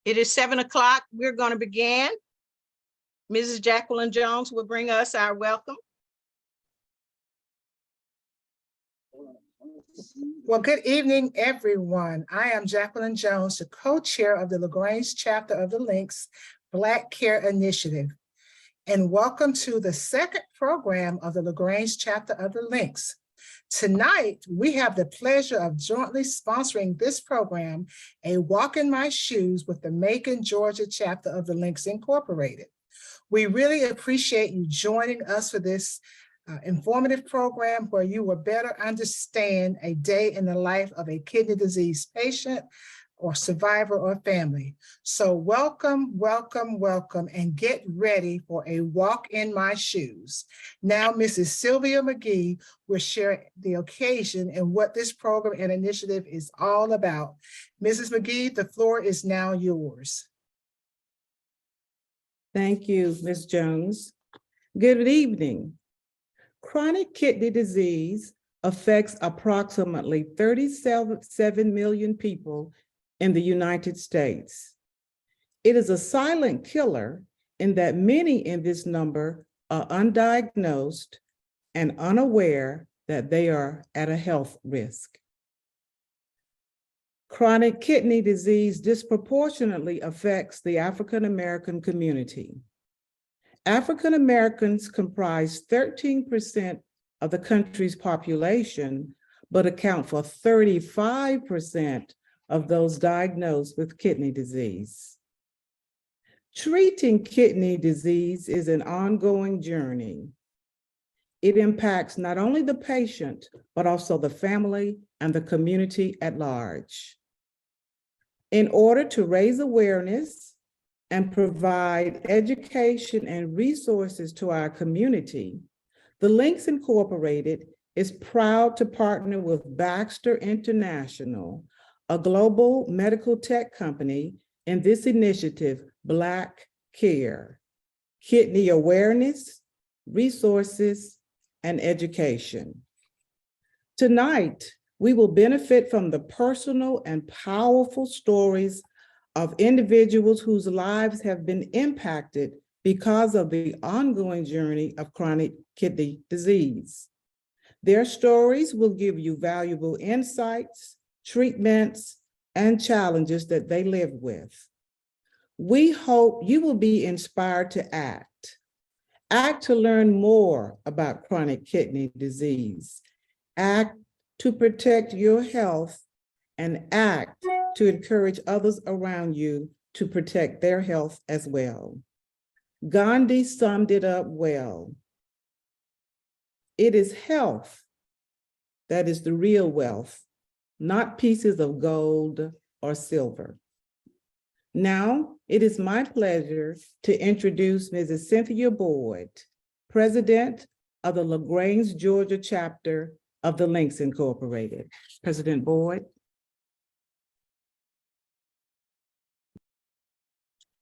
It is 7 o'clock. We're going to begin. Mrs. Jacqueline Jones will bring us our welcome. Well, good evening, everyone. I am Jacqueline Jones, the co-chair of the LaGrange chapter of the Links Black Care Initiative. And welcome to the second program of the LaGrange chapter of the Links. Tonight, we have the pleasure of jointly sponsoring this program, A Walk in My Shoes with the Macon, Georgia chapter of the Links Incorporated. We really appreciate you joining us for this informative program where you will better understand a day in the life of a kidney disease patient or survivor or family. So welcome, welcome, welcome, and get ready for a walk in my shoes. Now, Mrs. Sylvia McGee will share the occasion and what this program and initiative is all about. Mrs. McGee, the floor is now yours. Thank you, Ms. Jones. Good evening. Chronic kidney disease affects approximately 37 million people in the United States. It is a silent killer in that many in this number are undiagnosed and unaware that they are at a health risk. Chronic kidney disease disproportionately affects the African American community. African Americans comprise 13% of the country's population, but account for 35% of those diagnosed with kidney disease. Treating kidney disease is an ongoing journey. It impacts not only the patient, but also the family and the community at large. In order to raise awareness and provide education and resources to our community, the Links Incorporated is proud to partner with Baxter International, a global medical tech company, in this initiative, Black Care, kidney awareness, resources, and education. Tonight, we will benefit from the personal and powerful stories of individuals whose lives have been impacted because of the ongoing journey of chronic kidney disease. Their stories will give you valuable insights, treatments, and challenges that they live with. We hope you will be inspired to act. Act to learn more about chronic kidney disease. Act to protect your health, and act to encourage others around you to protect their health as well. Gandhi summed it up well. It is health that is the real wealth, not pieces of gold or silver. Now, it is my pleasure to introduce Mrs. Cynthia Boyd, President of the LaGrange, Georgia chapter of the Links Incorporated. President Boyd.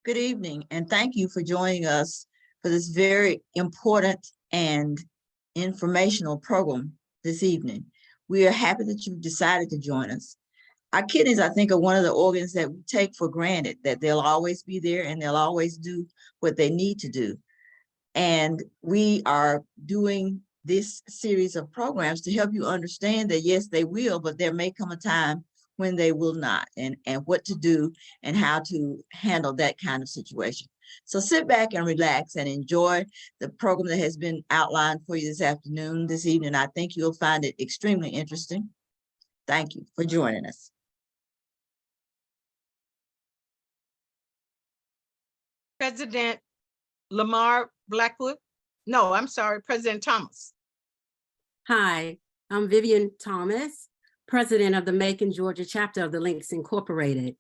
Good evening, and thank you for joining us for this very important and informational program this evening. We are happy that you've decided to join us. Our kidneys, I think, are one of the organs that we take for granted, that they'll always be there and they'll always do what they need to do. And we are doing this series of programs to help you understand that, yes, they will, but there may come a time when they will not, and what to do and how to handle that kind of situation. So sit back and relax and enjoy the program that has been outlined for you this evening. I think you'll find it extremely interesting. Thank you for joining us. President Lamar Blackwood. No, I'm sorry, President Thomas. Hi, I'm Vivian Thomas, President of the Macon, Georgia chapter of the Links Incorporated.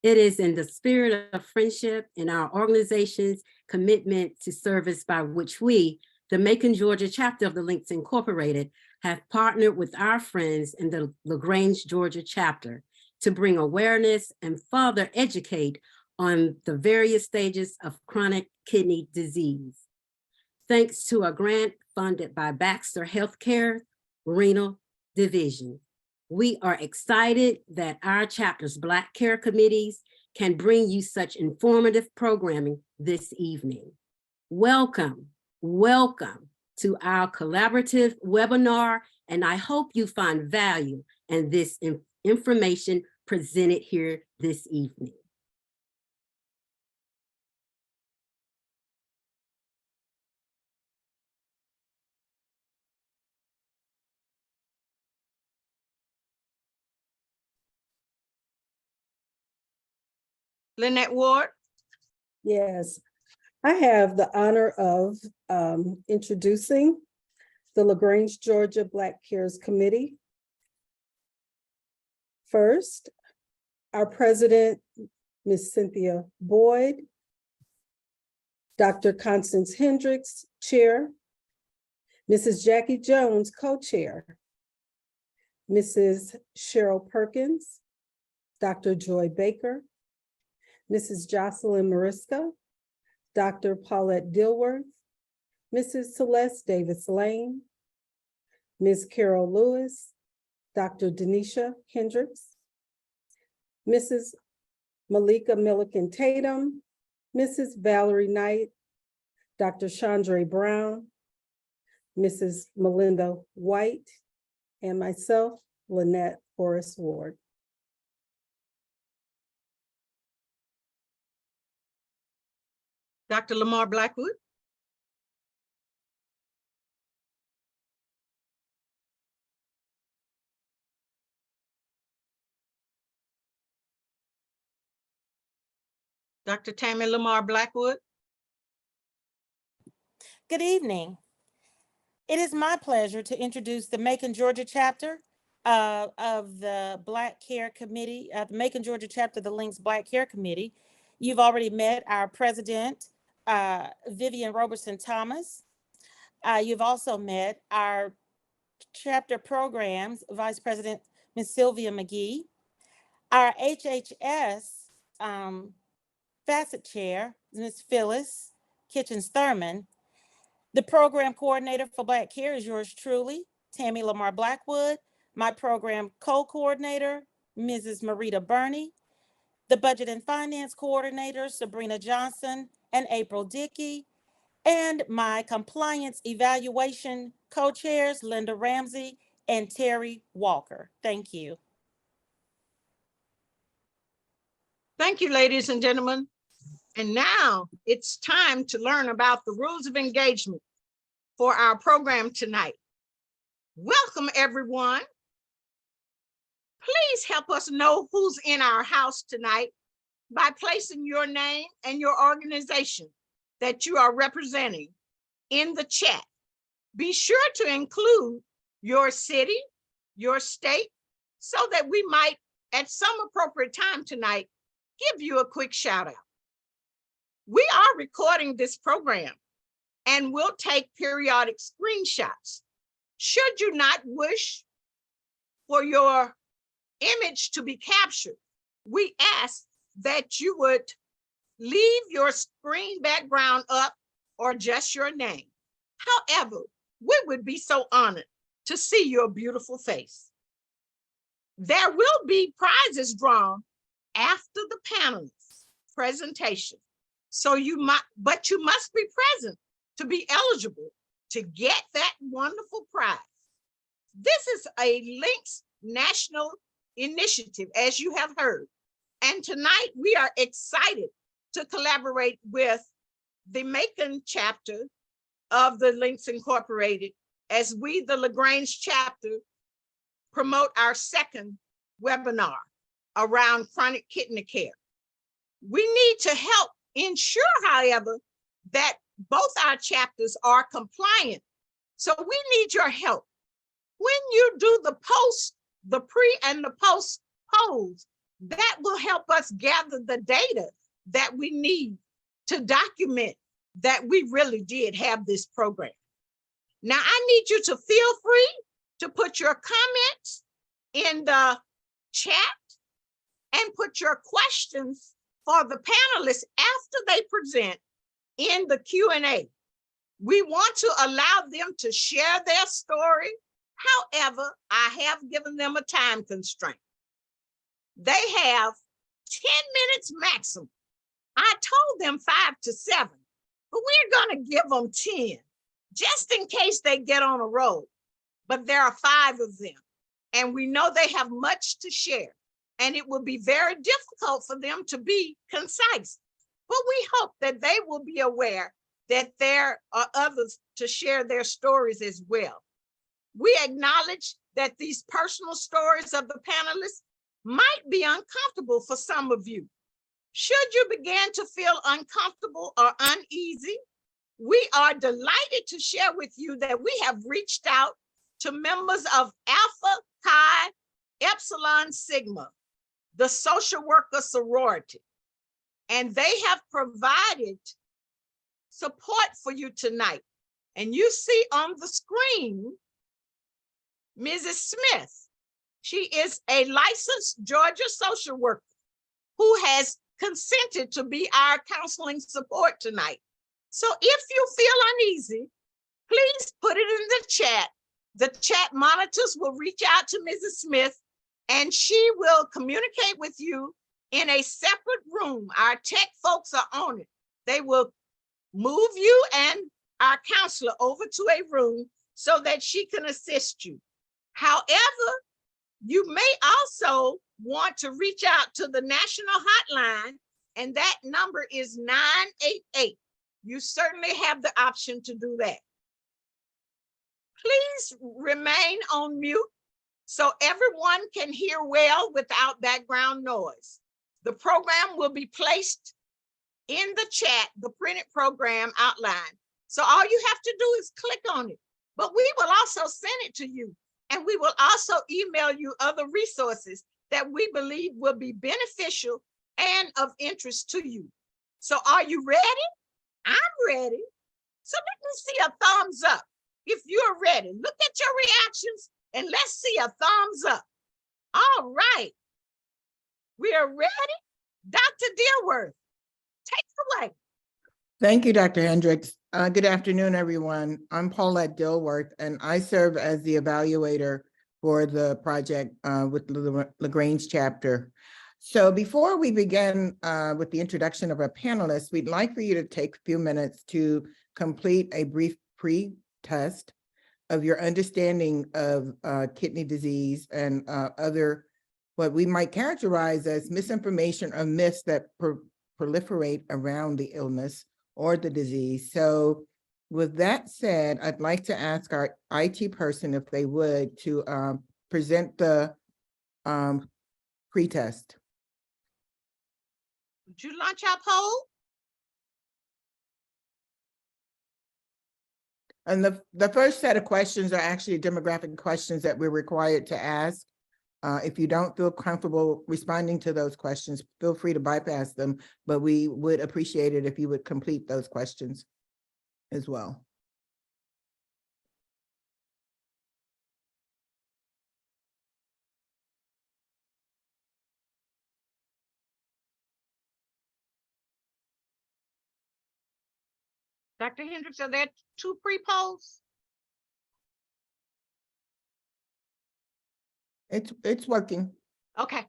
It is in the spirit of friendship and our organization's commitment to service by which we, the Macon, Georgia chapter of the Links Incorporated, have partnered with our friends in the LaGrange, Georgia chapter to bring awareness and further educate on the various stages of chronic kidney disease. Thanks to a grant funded by Baxter Healthcare Renal Division. We are excited that our chapter's Black Care committees can bring you such informative programming this evening. Welcome, welcome to our collaborative webinar, and I hope you find value in this information presented here this evening. Lynette Ward. Yes, I have the honor of introducing the LaGrange, Georgia Black Cares Committee. First, our president, Ms. Cynthia Boyd, Dr. Constance Hendricks, chair, Mrs. Jackie Jones, co-chair, Mrs. Cheryl Perkins, Dr. Joy Baker, Mrs. Jocelyn Mariska, Dr. Paulette Dilworth, Mrs. Celeste Davis Lane, Ms. Carol Lewis, Dr. Denisha Hendricks, Mrs. Malika Milliken Tatum, Mrs. Valerie Knight, Dr. Chandra Brown, Mrs. Melinda White, and myself, Lynette Horace Ward. Dr. Lamar Blackwood. Dr. Tammy Lamar Blackwood. Good evening. It is my pleasure to introduce the Macon, Georgia chapter of the Black Care Committee, the Macon, Georgia chapter of the Links Black Care Committee. You've already met our president, Vivian Robertson Thomas. You've also met our chapter programs, Vice President Ms. Sylvia McGee, our HHS facet chair, Ms. Phyllis Kitchens-Thurman. The program coordinator for Black Care is yours truly, Tammy Lamar Blackwood. My program co-coordinator, Mrs. Marita Burney. The budget and finance coordinator, Sabrina Johnson and April Dickey. And my compliance evaluation co-chairs, Linda Ramsey and Terry Walker. Thank you. Thank you, ladies and gentlemen. And now it's time to learn about the rules of engagement for our program tonight. Welcome, everyone. Please help us know who's in our house tonight by placing your name and your organization that you are representing in the chat. Be sure to include your city, your state, so that we might, at some appropriate time tonight, give you a quick shout out. We are recording this program and we'll take periodic screenshots. Should you not wish for your image to be captured, we ask that you would leave your screen background up or just your name. However, we would be so honored to see your beautiful face. There will be prizes drawn after the panelists' presentation. So you must be present to be eligible to get that wonderful prize. This is a Links national initiative, as you have heard. And tonight we are excited to collaborate with the Macon chapter of the Links Incorporated as we, the LaGrange chapter, promote our second webinar around chronic kidney care. We need to help ensure, however, that both our chapters are compliant. So we need your help. When you do the pre and the post polls, that will help us gather the data that we need to document that we really did have this program. Now, I need you to feel free to put your comments in the chat and put your questions for the panelists after they present in the Q&A. We want to allow them to share their story. However, I have given them a time constraint. They have 10 minutes maximum. I told them 5 to 7, but we're going to give them 10 just in case they get on a roll. But there are 5 of them, and we know they have much to share, and it will be very difficult for them to be concise. But we hope that they will be aware that there are others to share their stories as well. We acknowledge that these personal stories of the panelists might be uncomfortable for some of you. Should you begin to feel uncomfortable or uneasy, we are delighted to share with you that we have reached out to members of Alpha Chi Epsilon Sigma, the social worker sorority, and they have provided support for you tonight. And you see on the screen, Mrs. Smith. She is a licensed Georgia social worker who has consented to be our counseling support tonight. So if you feel uneasy, please put it in the chat. The chat monitors will reach out to Mrs. Smith and she will communicate with you in a separate room. Our tech folks are on it. They will move you and our counselor over to a room so that she can assist you. However, you may also want to reach out to the national hotline, and that number is 988. You certainly have the option to do that. Please remain on mute so everyone can hear well without background noise. The program will be placed in the chat, the printed program outline. So all you have to do is click on it, but we will also send it to you. And we will also email you other resources that we believe will be beneficial and of interest to you. So are you ready? I'm ready. So let me see a thumbs up. If you're ready, look at your reactions and let's see a thumbs up. All right. We are ready. Dr. Dilworth, take it away. Thank you, Dr. Hendricks. Good afternoon, everyone. I'm Paulette Dilworth, and I serve as the evaluator for the project with the LaGrange chapter. So before we begin with the introduction of our panelists, we'd like for you to take a few minutes to complete a brief pre-test of your understanding of kidney disease and other, what we might characterize as misinformation or myths that proliferate around the illness or the disease. So with that said, I'd like to ask our IT person if they would to present the pre-test. Would you launch our poll? And the first set of questions are actually demographic questions that we're required to ask. If you don't feel comfortable responding to those questions, feel free to bypass them, but we would appreciate it if you would complete those questions as well. Dr. Hendricks, are there 2 pre-polls? It's working. Okay.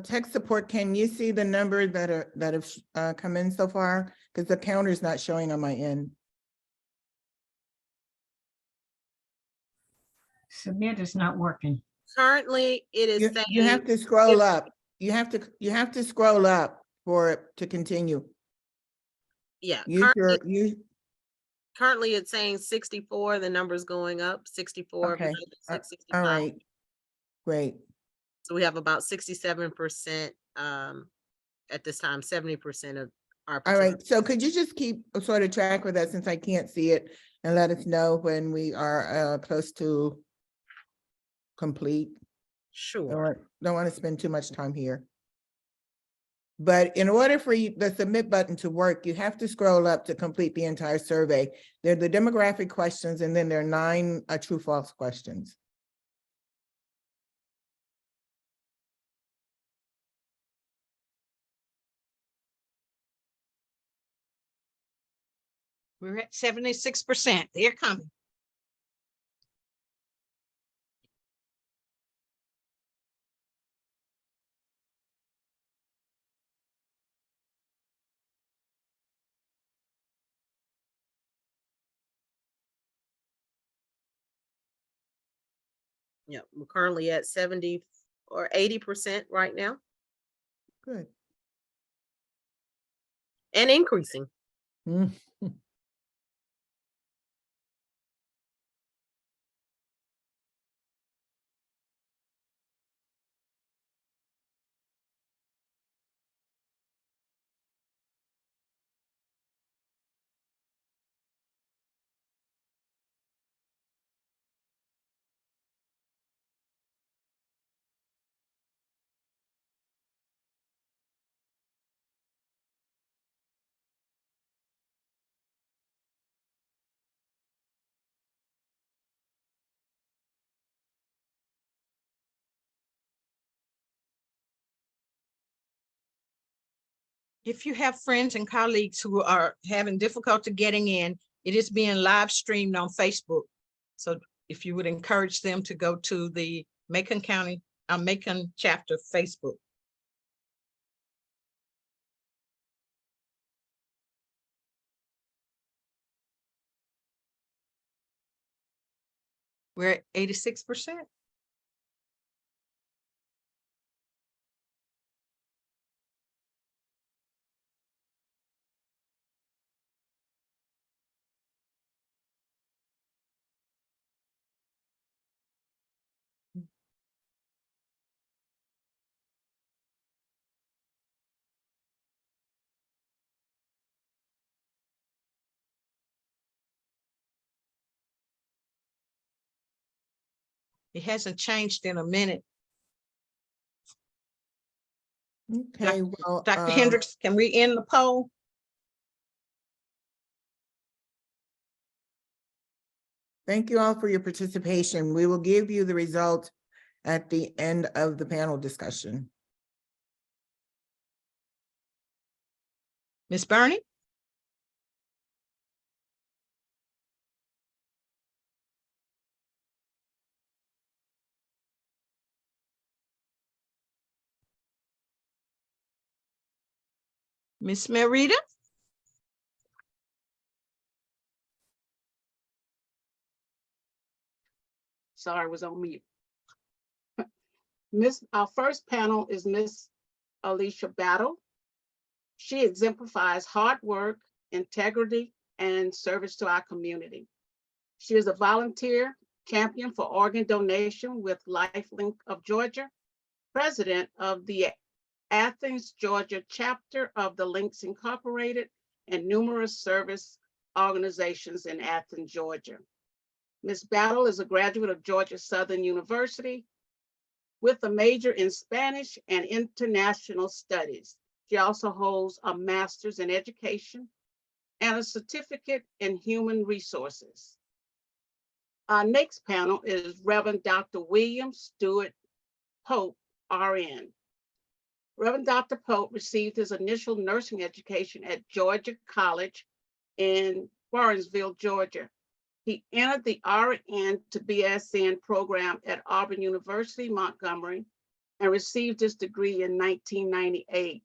Tech support, can you see the number that have come in so far? Because the counter is not showing on my end. Submit is not working. Currently, it is saying You have to scroll up. You have to scroll up for it to continue. yeah. Use currently it's saying 64, the number's going up, 64, Okay, 66, all 65. right, great. So we have about 67% at this time, 70% of our All participants. right, so could you just keep sort of track with us since I can't see it and let us know when we are close to complete? Sure. Don't want to spend too much time here. But in order for the submit button to work, you have to scroll up to complete the entire survey. There are the demographic questions, and then there are 9 true false questions. We're at 76%. They're coming. Yeah, we're currently at 70 or 80% right now Good. and increasing. Mm. If you have friends and colleagues who are having difficulty getting in, it is being live streamed on Facebook. So if you would encourage them to go to the Macon County, Macon chapter Facebook. We're at 86%. It hasn't changed in a minute. Okay, well, Dr. Hendricks, can we end the poll? thank you all for your participation. We will give you the results at the end of the panel discussion. Ms. Burney? Ms. Merida? Sorry, I was on mute. Our first panel is Miss Alicia Battle. She exemplifies hard work, integrity, and service to our community. She is a volunteer champion for organ donation with LifeLink of Georgia, president of the Athens, Georgia chapter of the Links Incorporated, and numerous service organizations in Athens, Georgia. Ms. Battle is a graduate of Georgia Southern University with a major in Spanish and International Studies. She also holds a master's in education and a certificate in human resources. Our next panel is Reverend Dr. William Stewart Pope, RN. Reverend Dr. Pope received his initial nursing education at Georgia College in Warrensville, Georgia. He entered the RN to BSN program at Auburn University, Montgomery, and received his degree in 1998.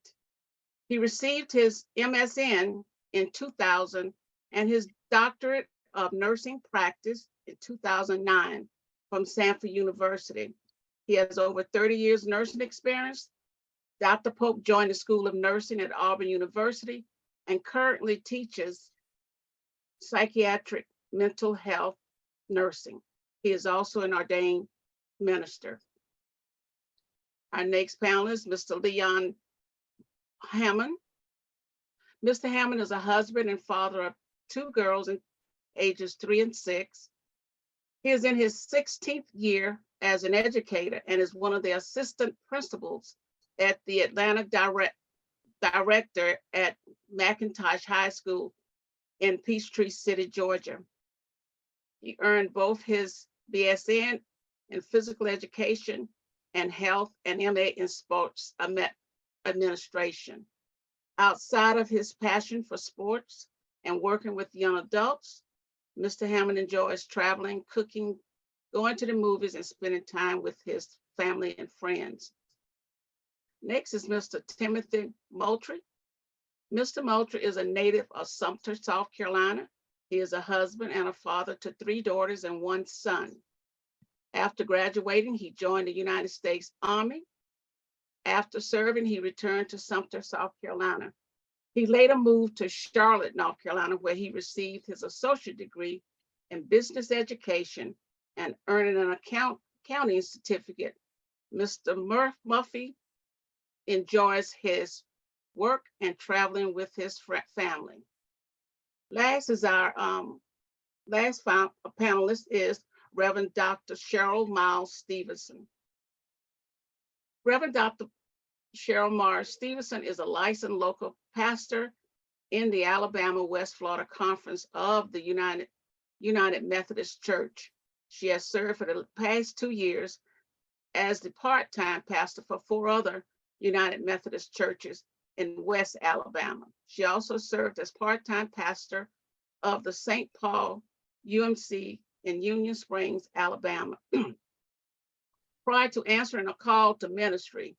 He received his MSN in 2000 and his doctorate of nursing practice in 2009 from Sanford University. He has over 30 years nursing experience. Dr. Pope joined the School of Nursing at Auburn University and currently teaches psychiatric mental health nursing. He is also an ordained minister. Our next panelist, Mr. Leon Hammond. Mr. Hammond is a husband and father of 2 girls in ages 3 and 6. He is in his 16th year as an educator and is one of the assistant principals at the Atlanta director at McIntosh High School in Peachtree City, Georgia. He earned both his BSN in physical education and health and MA in sports administration. Outside of his passion for sports and working with young adults, Mr. Hammond enjoys traveling, cooking, going to the movies, and spending time with his family and friends. Next is Mr. Timothy Moultrie. Mr. Moultrie is a native of Sumter, South Carolina. He is a husband and a father to 3 daughters and 1 son. After graduating, he joined the United States Army. After serving, he returned to Sumter, South Carolina. He later moved to Charlotte, North Carolina, where he received his associate degree in business education and earned an accounting certificate. Mr. Murphy enjoys his work and traveling with his family. Last is our panelist is Reverend Dr. Cheryl Miles Stevenson. Reverend Dr. Cheryl Miles Stevenson is a licensed local pastor in the Alabama West Florida Conference of the United Methodist Church. She has served for the past 2 years as the part-time pastor for 4 other United Methodist churches in West Alabama. She also served as part-time pastor of the St. Paul UMC in Union Springs, Alabama. Prior to answering a call to ministry,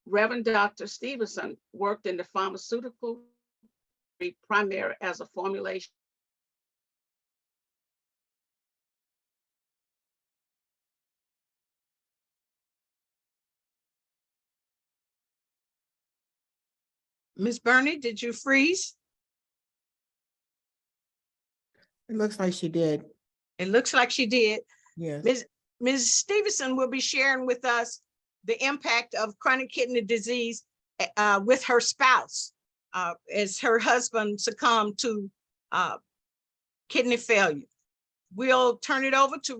Reverend Dr. Stevenson worked in the pharmaceutical primarily as a formulation. Ms. Bernie, did you freeze? It looks like she did. It looks like she did. Yes. Ms. Stevenson will be sharing with us the impact of chronic kidney disease with her spouse as her husband succumbed to kidney failure. We'll turn it over to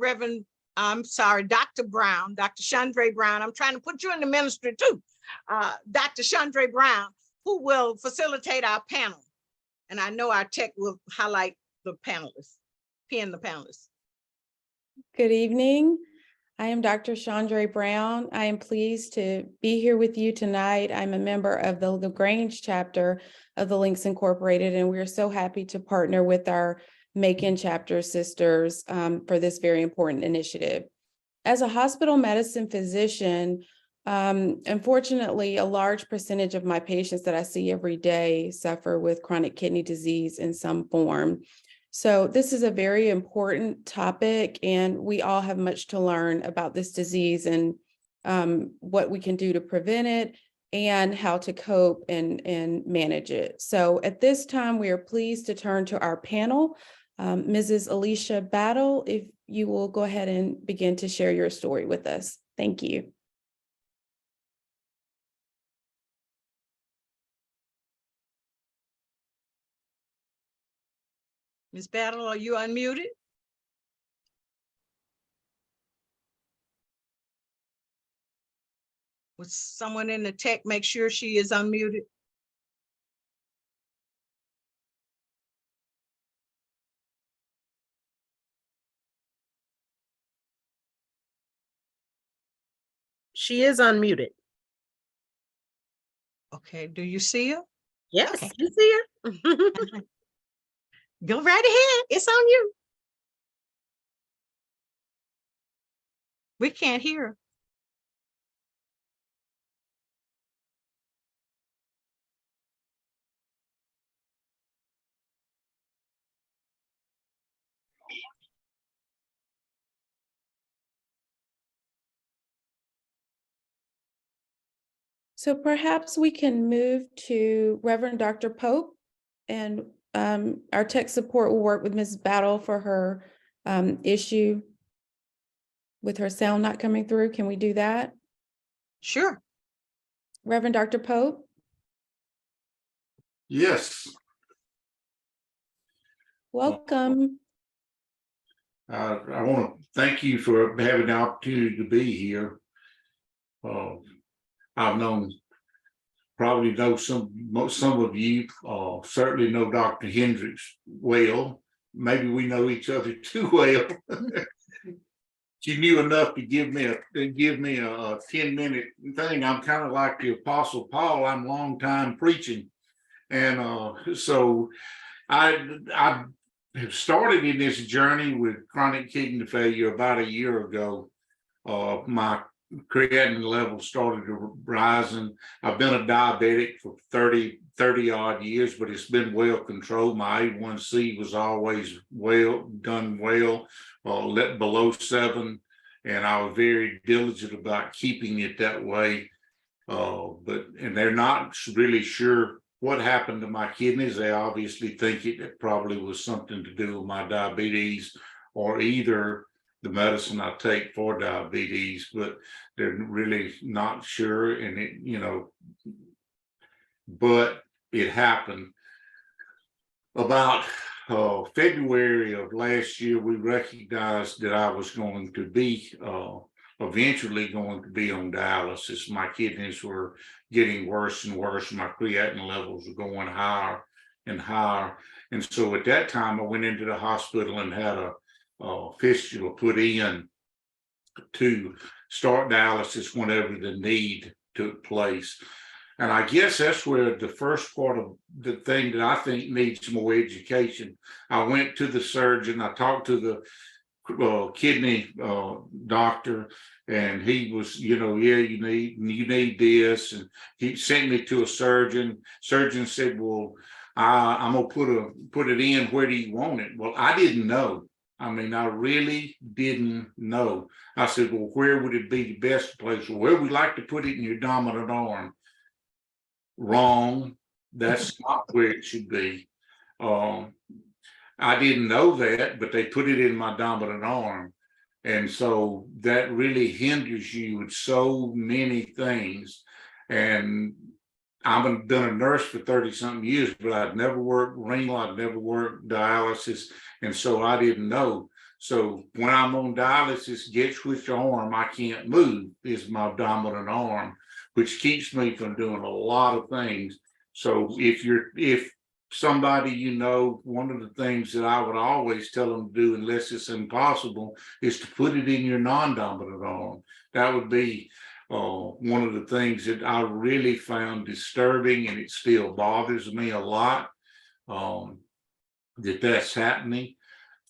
Dr. Brown, Dr. Chandra Brown. I'm trying to put you in the ministry too. Dr. Chandra Brown, who will facilitate our panel. And I know our tech will highlight the panelists, pin the panelists. Good evening. I am Dr. Chandra Brown. I am pleased to be here with you tonight. I'm a member of the LaGrange chapter of the Links Incorporated, and we're so happy to partner with our Macon chapter sisters for this very important initiative. As a hospital medicine physician, unfortunately, a large percentage of my patients that I see every day suffer with chronic kidney disease in some form. So this is a very important topic, and we all have much to learn about this disease and what we can do to prevent it and how to cope and manage it. So at this time, we are pleased to turn to our panel. Mrs. Alicia Battle, if you will go ahead and begin to share your story with us. Thank you. Ms. Battle, are you unmuted? Would someone in the tech make sure she is unmuted? She is unmuted. Okay, do you see her? Yes, Okay. you see her. Go right ahead, it's on you. We can't hear her. So perhaps we can move to Reverend Dr. Pope, and our tech support will work with Ms. Battle for her issue with her sound not coming through. Can we do that? Sure. Reverend Dr. Pope? Yes, Welcome. I want to thank you for having the opportunity to be here. I've probably know some of you, certainly know Dr. Hendricks well. Maybe we know each other too well. She knew enough to give me a 10-minute thing. I'm kind of like the Apostle Paul. I'm long time preaching, and so I have started in this journey with chronic kidney failure about a year ago. My creatinine levels started to rise, and I've been a diabetic for 30 odd years, but it's been well controlled. My A1C was always done well, let below 7, and I was very diligent about keeping it that way. And they're not really sure what happened to my kidneys. They obviously think it probably was something to do with my diabetes, or either the medicine I take for diabetes, but they're really not sure. And but it happened. About February of last year, we recognized that I was going to be eventually going to be on dialysis. My kidneys were getting worse and worse. My creatinine levels were going higher and higher. And so at that time, I went into the hospital and had a fistula put in to start dialysis whenever the need took place. And I guess that's where the first part of the thing that I think needs more education. I went to the surgeon, I talked to the kidney doctor, and he was, yeah, you need this, and he sent me to a surgeon. Surgeon said, well, I'm gonna put it in. Where do you want it? Well, I didn't know. I mean, I really didn't know. I said, well, where would it be the best place? Well, we like to put it in your dominant arm. Wrong. That's not where it should be. I didn't know that, but they put it in my dominant arm. And so that really hinders you with so many things. And I've been a nurse for 30 something years, but I'd never worked renal, I'd never worked dialysis. And so I didn't know. So when I'm on dialysis, guess which arm I can't move is my dominant arm, which keeps me from doing a lot of things. So if somebody, one of the things that I would always tell them to do, unless it's impossible, is to put it in your non-dominant arm. That would be one of the things that I really found disturbing, and it still bothers me a lot that's happening.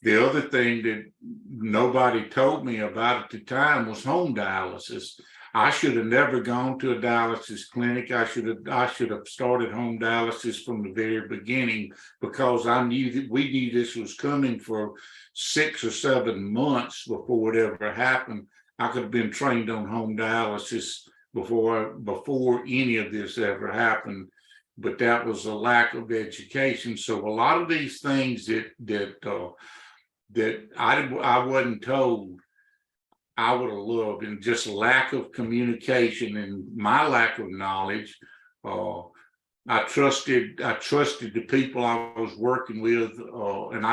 The other thing that nobody told me about at the time was home dialysis. I should have never gone to a dialysis clinic. I should have started home dialysis from the very beginning, because I knew that we knew this was coming for 6 or 7 months before it ever happened. I could have been trained on home dialysis before any of this ever happened, but that was a lack of education. So a lot of these things that I wasn't told, I would have loved, and just lack of communication and my lack of knowledge. I trusted the people I was working with, and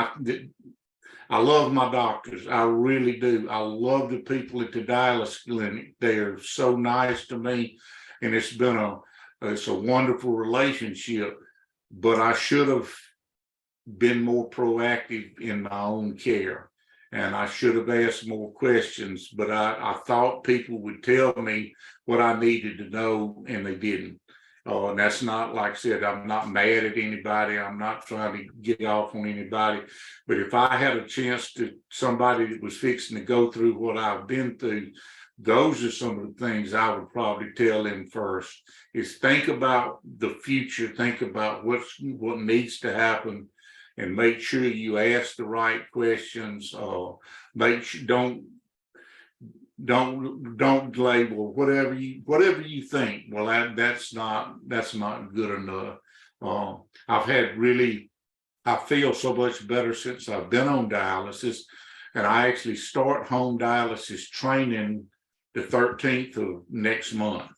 I love my doctors. I really do. I love the people at the dialysis clinic. They are so nice to me, and it's a wonderful relationship. But I should have been more proactive in my own care, and I should have asked more questions. But I thought people would tell me what I needed to know, and they didn't. And that's not, like I said, I'm not mad at anybody. I'm not trying to get off on anybody. But if I had a chance to somebody that was fixing to go through what I've been through, those are some of the things I would probably tell them first, is think about the future, think about what needs to happen, and make sure you ask the right questions. Make sure, don't label whatever you think. Well, that's not good enough. I've had really I feel so much better since I've been on dialysis. And I actually start home dialysis training the 13th of next month.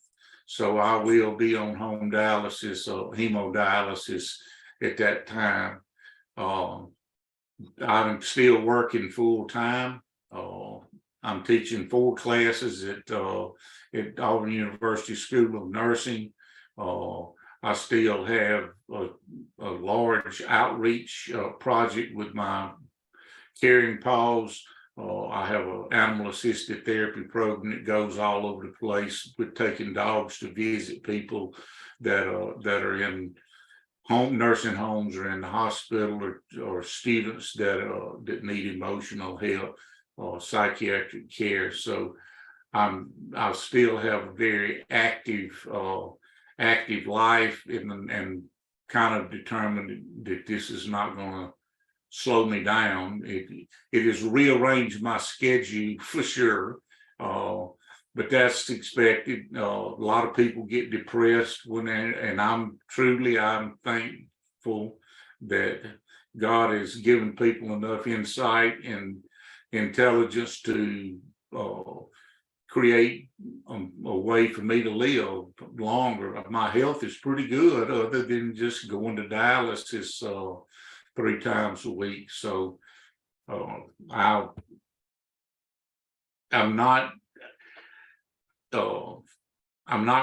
So I will be on home dialysis or hemodialysis at that time. I'm still working full time. I'm teaching 4 classes at Auburn University School of Nursing. I still have a large outreach project with my Caring Paws. I have an animal assisted therapy program that goes all over the place with taking dogs to visit people that are in nursing homes or in the hospital, or students that need emotional help or psychiatric care. So I still have a very active life, and kind of determined that this is not going to slow me down. It has rearranged my schedule for sure. But that's expected. A lot of people get depressed and I'm thankful that God has given people enough insight and intelligence to create a way for me to live longer. My health is pretty good, other than just going to dialysis 3 times a week. So I'm not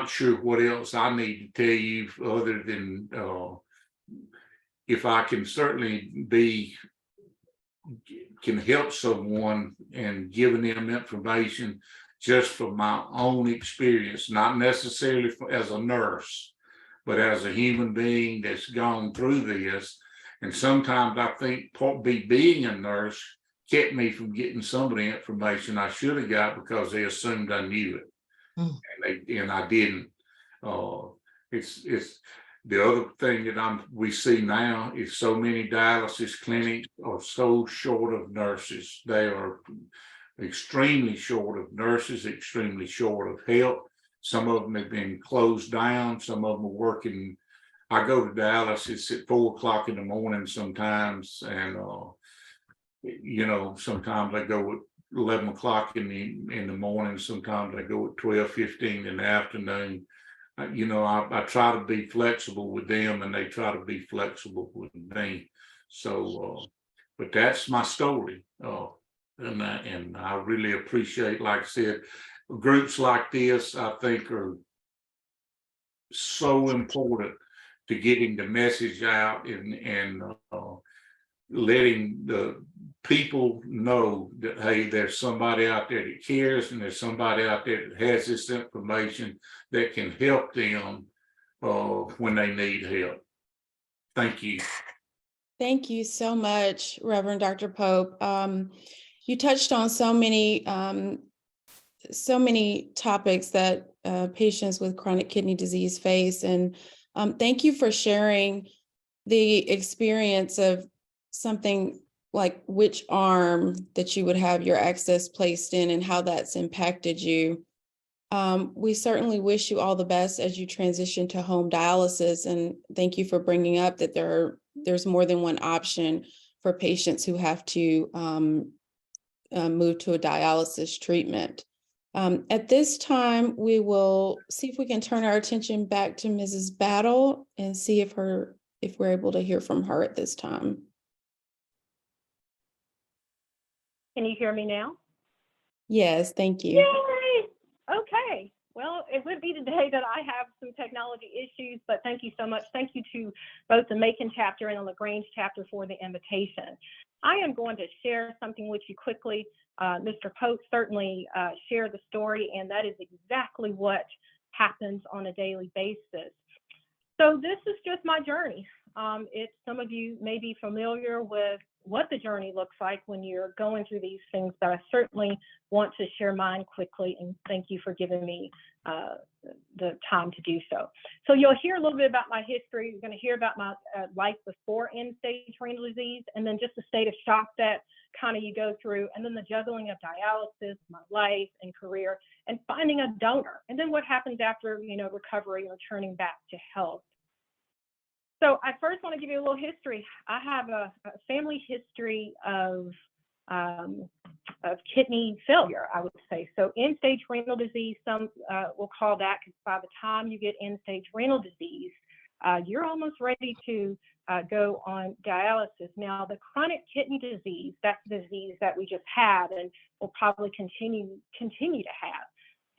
sure what else I need to tell you other than if I can certainly can help someone and giving them information just from my own experience, not necessarily as a nurse, but as a human being that's gone through this. And sometimes I think being a nurse kept me from getting some of the information I should have got because they assumed I knew it. And I didn't. It's the other thing that we see now is so many dialysis clinics are so short of nurses. They are extremely short of nurses, extremely short of help. Some of them have been closed down. Some of them are working. I go to dialysis at 4 o'clock in the morning sometimes, and sometimes I go at 11 o'clock in the morning. Sometimes I go at 12:15 in the afternoon. I try to be flexible with them, and they try to be flexible with me. So, but that's my story, and I really appreciate, like I said, groups like this. I think are so important to getting the message out and letting the people know that, hey, there's somebody out there that cares, and there's somebody out there that has this information that can help them when they need help. Thank you. Thank you so much, Reverend Dr. Pope. You touched on so many topics that patients with chronic kidney disease face, and thank you for sharing the experience of something like which arm that you would have your access placed in and how that's impacted you. We certainly wish you all the best as you transition to home dialysis, and thank you for bringing up that there's more than one option for patients who have to move to a dialysis treatment. At this time, we will see if we can turn our attention back to Mrs. Battle and see if we're able to hear from her at this time. Can you hear me now? Yes, thank you. Yay! Okay. Well, it would be today that I have some technology issues, but thank you so much. Thank you to both the Macon chapter and the LaGrange chapter for the invitation. I am going to share something with you quickly. Mr. Pope certainly shared the story, and that is exactly what happens on a daily basis. So this is just my journey. Some of you may be familiar with what the journey looks like when you're going through these things, but I certainly want to share mine quickly, and thank you for giving me the time to do so. So you'll hear a little bit about my history. You're going to hear about my life before end-stage renal disease, and then just the state of shock that kind of you go through, and then the juggling of dialysis, my life and career, and finding a donor, and then what happens after recovery and returning back to health. So I first want to give you a little history. I have a family history of kidney failure, I would say. So end-stage renal disease, some will call that, because by the time you get end-stage renal disease, you're almost ready to go on dialysis. Now, the chronic kidney disease, that's the disease that we just had and will probably continue to have.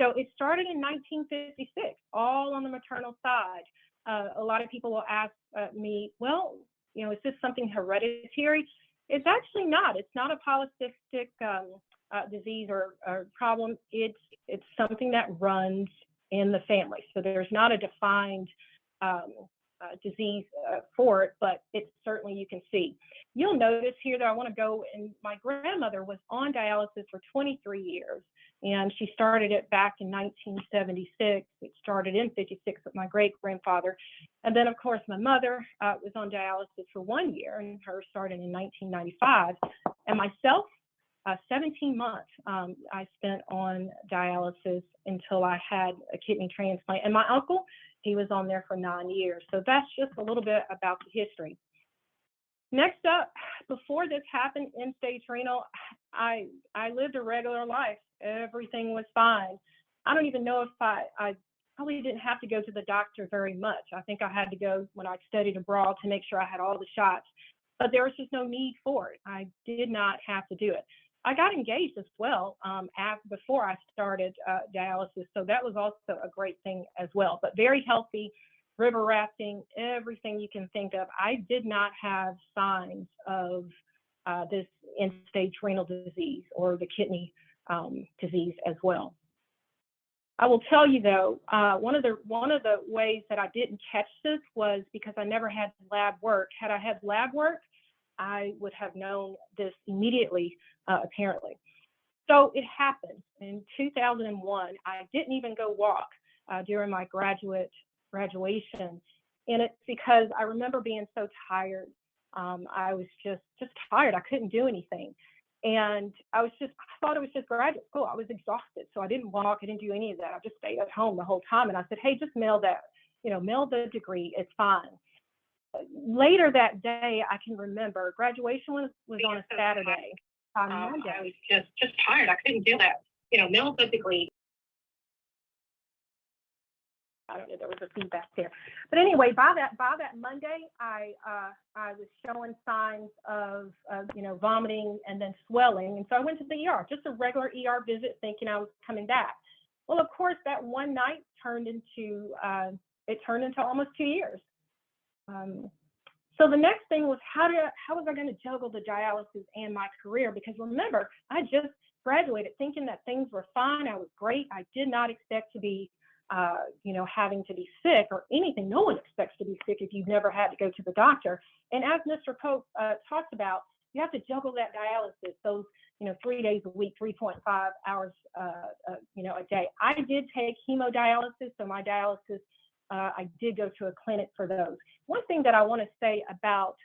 So it started in 1956, all on the maternal side. A lot of people will ask me, well, you know, is this something hereditary? It's actually not. It's not a polycystic disease or problem. It's something that runs in the family. So there's not a defined disease for it, but it's certainly, you can see. You'll notice here that I want to go, and my grandmother was on dialysis for 23 years, and she started it back in 1976. It started in 56 with my great-grandfather. And then, of course, my mother was on dialysis for 1 year, and hers started in 1995. And myself, 17 months I spent on dialysis until I had a kidney transplant. And my uncle, he was on there for 9 years. So that's just a little bit about the history. Next up, before this happened, end-stage renal, I lived a regular life. Everything was fine. I don't even know if I probably didn't have to go to the doctor very much. I think I had to go when I studied abroad to make sure I had all the shots, but there was just no need for it. I did not have to do it. I got engaged as well before I started dialysis, so that was also a great thing as well. But very healthy, river rafting, everything you can think of. I did not have signs of this end-stage renal disease or the kidney disease as well. I will tell you though, one of the ways that I didn't catch this was because I never had lab work. Had I had lab work, I would have known this immediately, apparently. So it happened in 2001. I didn't even go walk during my graduation. And it's because I remember being so tired. I was just tired. I couldn't do anything. And I thought it was just graduate school. I was exhausted. So I didn't walk. I didn't do any of that. I just stayed at home the whole time. And I said, hey, just mail that, mail the degree. It's fine. Later that day, I can remember graduation was on a Saturday. Monday, I was just tired. I couldn't do that. Mail the degree. I don't know, there was a feedback there. But anyway, by that Monday, I was showing signs of vomiting and then swelling. And so I went to the ER, just a regular ER visit, thinking I was coming back. Well, of course, that one night turned into almost 2 years. So the next thing was how was I going to juggle the dialysis and my career? Because remember, I just graduated thinking that things were fine. I was great. I did not expect to be having to be sick or anything. No one expects to be sick if you've never had to go to the doctor. And as Mr. Pope talked about, you have to juggle that dialysis, those, 3 days a week, 3.5 hours, a day. I did take hemodialysis, so my dialysis, I did go to a clinic for those. One thing that I want to say about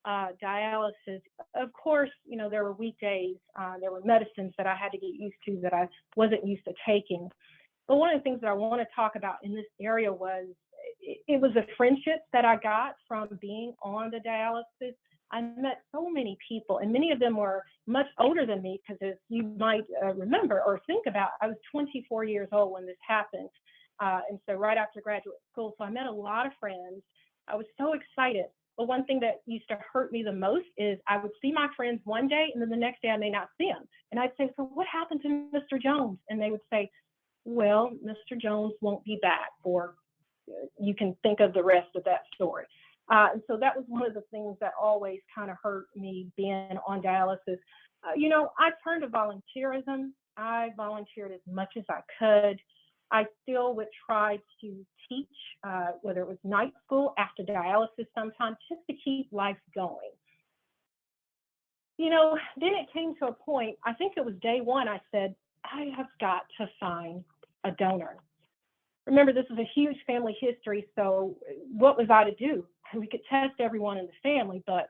dialysis, of course, there were weekdays, there were medicines that I had to get used to that I wasn't used to taking. But one of the things that I want to talk about in this area was it was the friendships that I got from being on the dialysis. I met so many people, and many of them were much older than me, because as you might remember or think about, I was 24 years old when this happened. And so right after graduate school, so I met a lot of friends. I was so excited. But one thing that used to hurt me the most is I would see my friends one day, and then the next day I may not see them. And I'd say, so what happened to Mr. Jones? And they would say, well, Mr. Jones won't be back, or you can think of the rest of that story. And so that was one of the things that always kind of hurt me being on dialysis. I turned to volunteerism. I volunteered as much as I could. I still would try to teach, whether it was night school, after dialysis sometimes, just to keep life going. Then it came to a point, I think it was day one, I said, I have got to find a donor. Remember, this is a huge family history, so what was I to do? We could test everyone in the family, but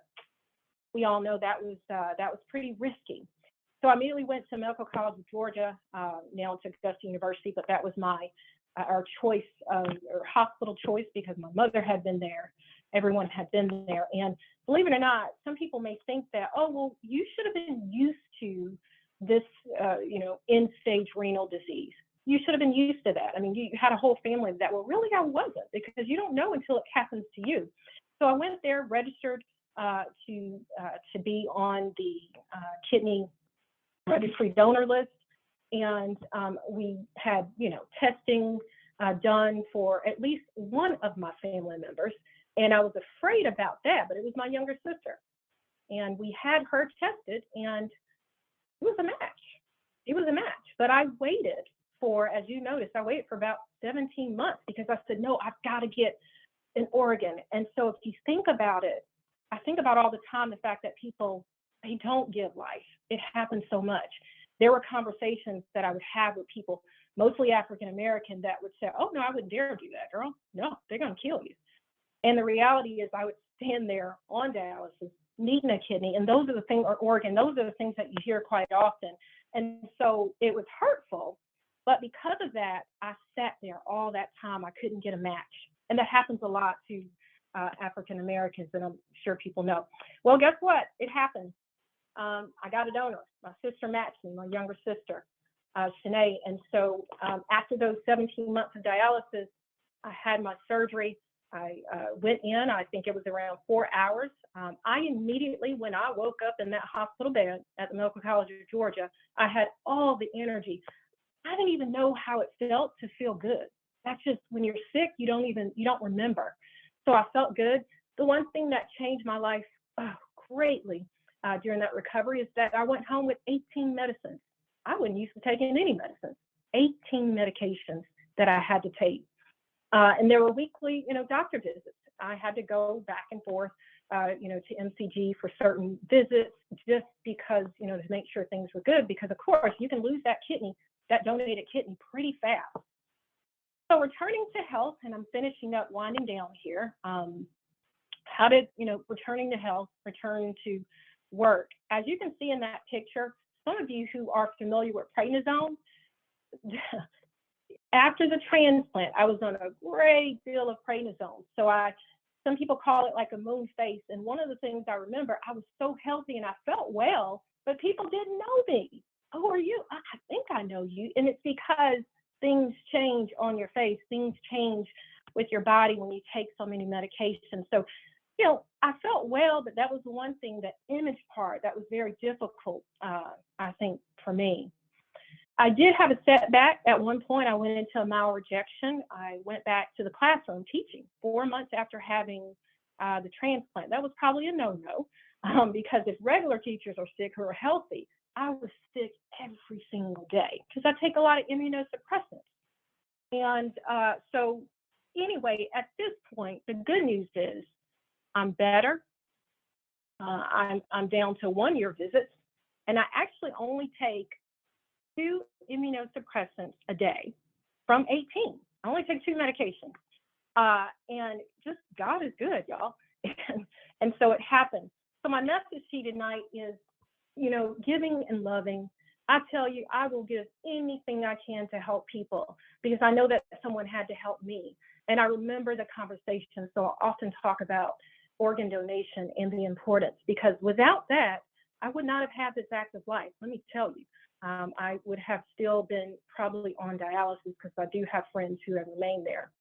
we all know that was pretty risky. So I immediately went to Medical College of Georgia, now it's Augusta University, but that was our choice, or hospital choice, because my mother had been there. everyone had been there. And believe it or not, some people may think that, oh, well, you should have been used to this, end stage renal disease. You should have been used to that. I mean, you had a whole family that, well, really, I wasn't, because you don't know until it happens to you. So I went there, registered to be on the kidney registry donor list. And we had, testing done for at least one of my family members. And I was afraid about that, but it was my younger sister. And we had her tested, and it was a match. It was a match. But I waited for, as you noticed, I waited for about 17 months because I said, no, I've got to get an organ. And so if you think about it, I think about all the time the fact that people, they don't give life. It happens so much. There were conversations that I would have with people, mostly African-American, that would say, oh, no, I wouldn't dare do that, girl. No, they're going to kill you. And the reality is I would stand there on dialysis, needing a kidney, and those are the things, or organ, those are the things that you hear quite often. And so it was hurtful, but because of that, I sat there all that time. I couldn't get a match. And that happens a lot to African Americans, and I'm sure people know. Well, guess what? It happened. I got a donor. My sister matched me, my younger sister, Shanae. And so after those 17 months of dialysis, I had my surgery. I went in, I think it was around 4 hours. I immediately, when I woke up in that hospital bed at the Medical College of Georgia, I had all the energy. I didn't even know how it felt to feel good. That's just, when you're sick, you don't remember. So I felt good. The one thing that changed my life greatly during that recovery is that I went home with 18 medicines. I wasn't used to taking any medicine. 18 medications that I had to take. And there were weekly, doctor visits. I had to go back and forth, to MCG for certain visits, just because, to make sure things were good. Because of course, you can lose that kidney, that donated kidney, pretty fast. So returning to health, and I'm finishing up, winding down here. How did, returning to health, return to work? As you can see in that picture, some of you who are familiar with prednisone, after the transplant, I was on a great deal of prednisone. So some people call it like a moon face. And one of the things I remember, I was so healthy and I felt well, but people didn't know me. Who are you? I think I know you. And it's because things change on your face. Things change with your body when you take so many medications. So, I felt well, but that was the one thing, that image part, that was very difficult, I think, for me. I did have a setback. At one point, I went into a malrejection. I went back to the classroom teaching 4 months after having the transplant. That was probably a no-no, because if regular teachers are sick who are healthy, I was sick every single day because I take a lot of immunosuppressants. And so anyway, at this point, the good news is I'm better. I'm down to 1 year visits, and I actually only take 2 immunosuppressants a day from 18. I only take 2 medications. And just God is good, y'all. And so it happened. So my message to you tonight is, giving and loving. I tell you, I will give anything I can to help people because I know that someone had to help me. And I remember the conversation. So I often talk about organ donation and the importance, because without that, I would not have had this active life. Let me tell you. I would have still been probably on dialysis because I do have friends who have remained there.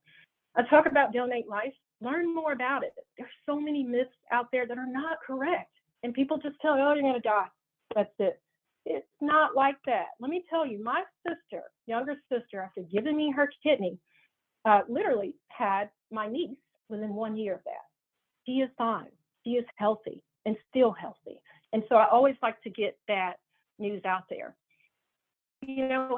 I talk about Donate Life. Learn more about it. There's so many myths out there that are not correct. And people just tell you, oh, you're going to die. That's it. It's not like that. Let me tell you, my sister, younger sister, after giving me her kidney, literally had my niece within 1 year of that. She is fine. She is healthy and still healthy. And so I always like to get that news out there.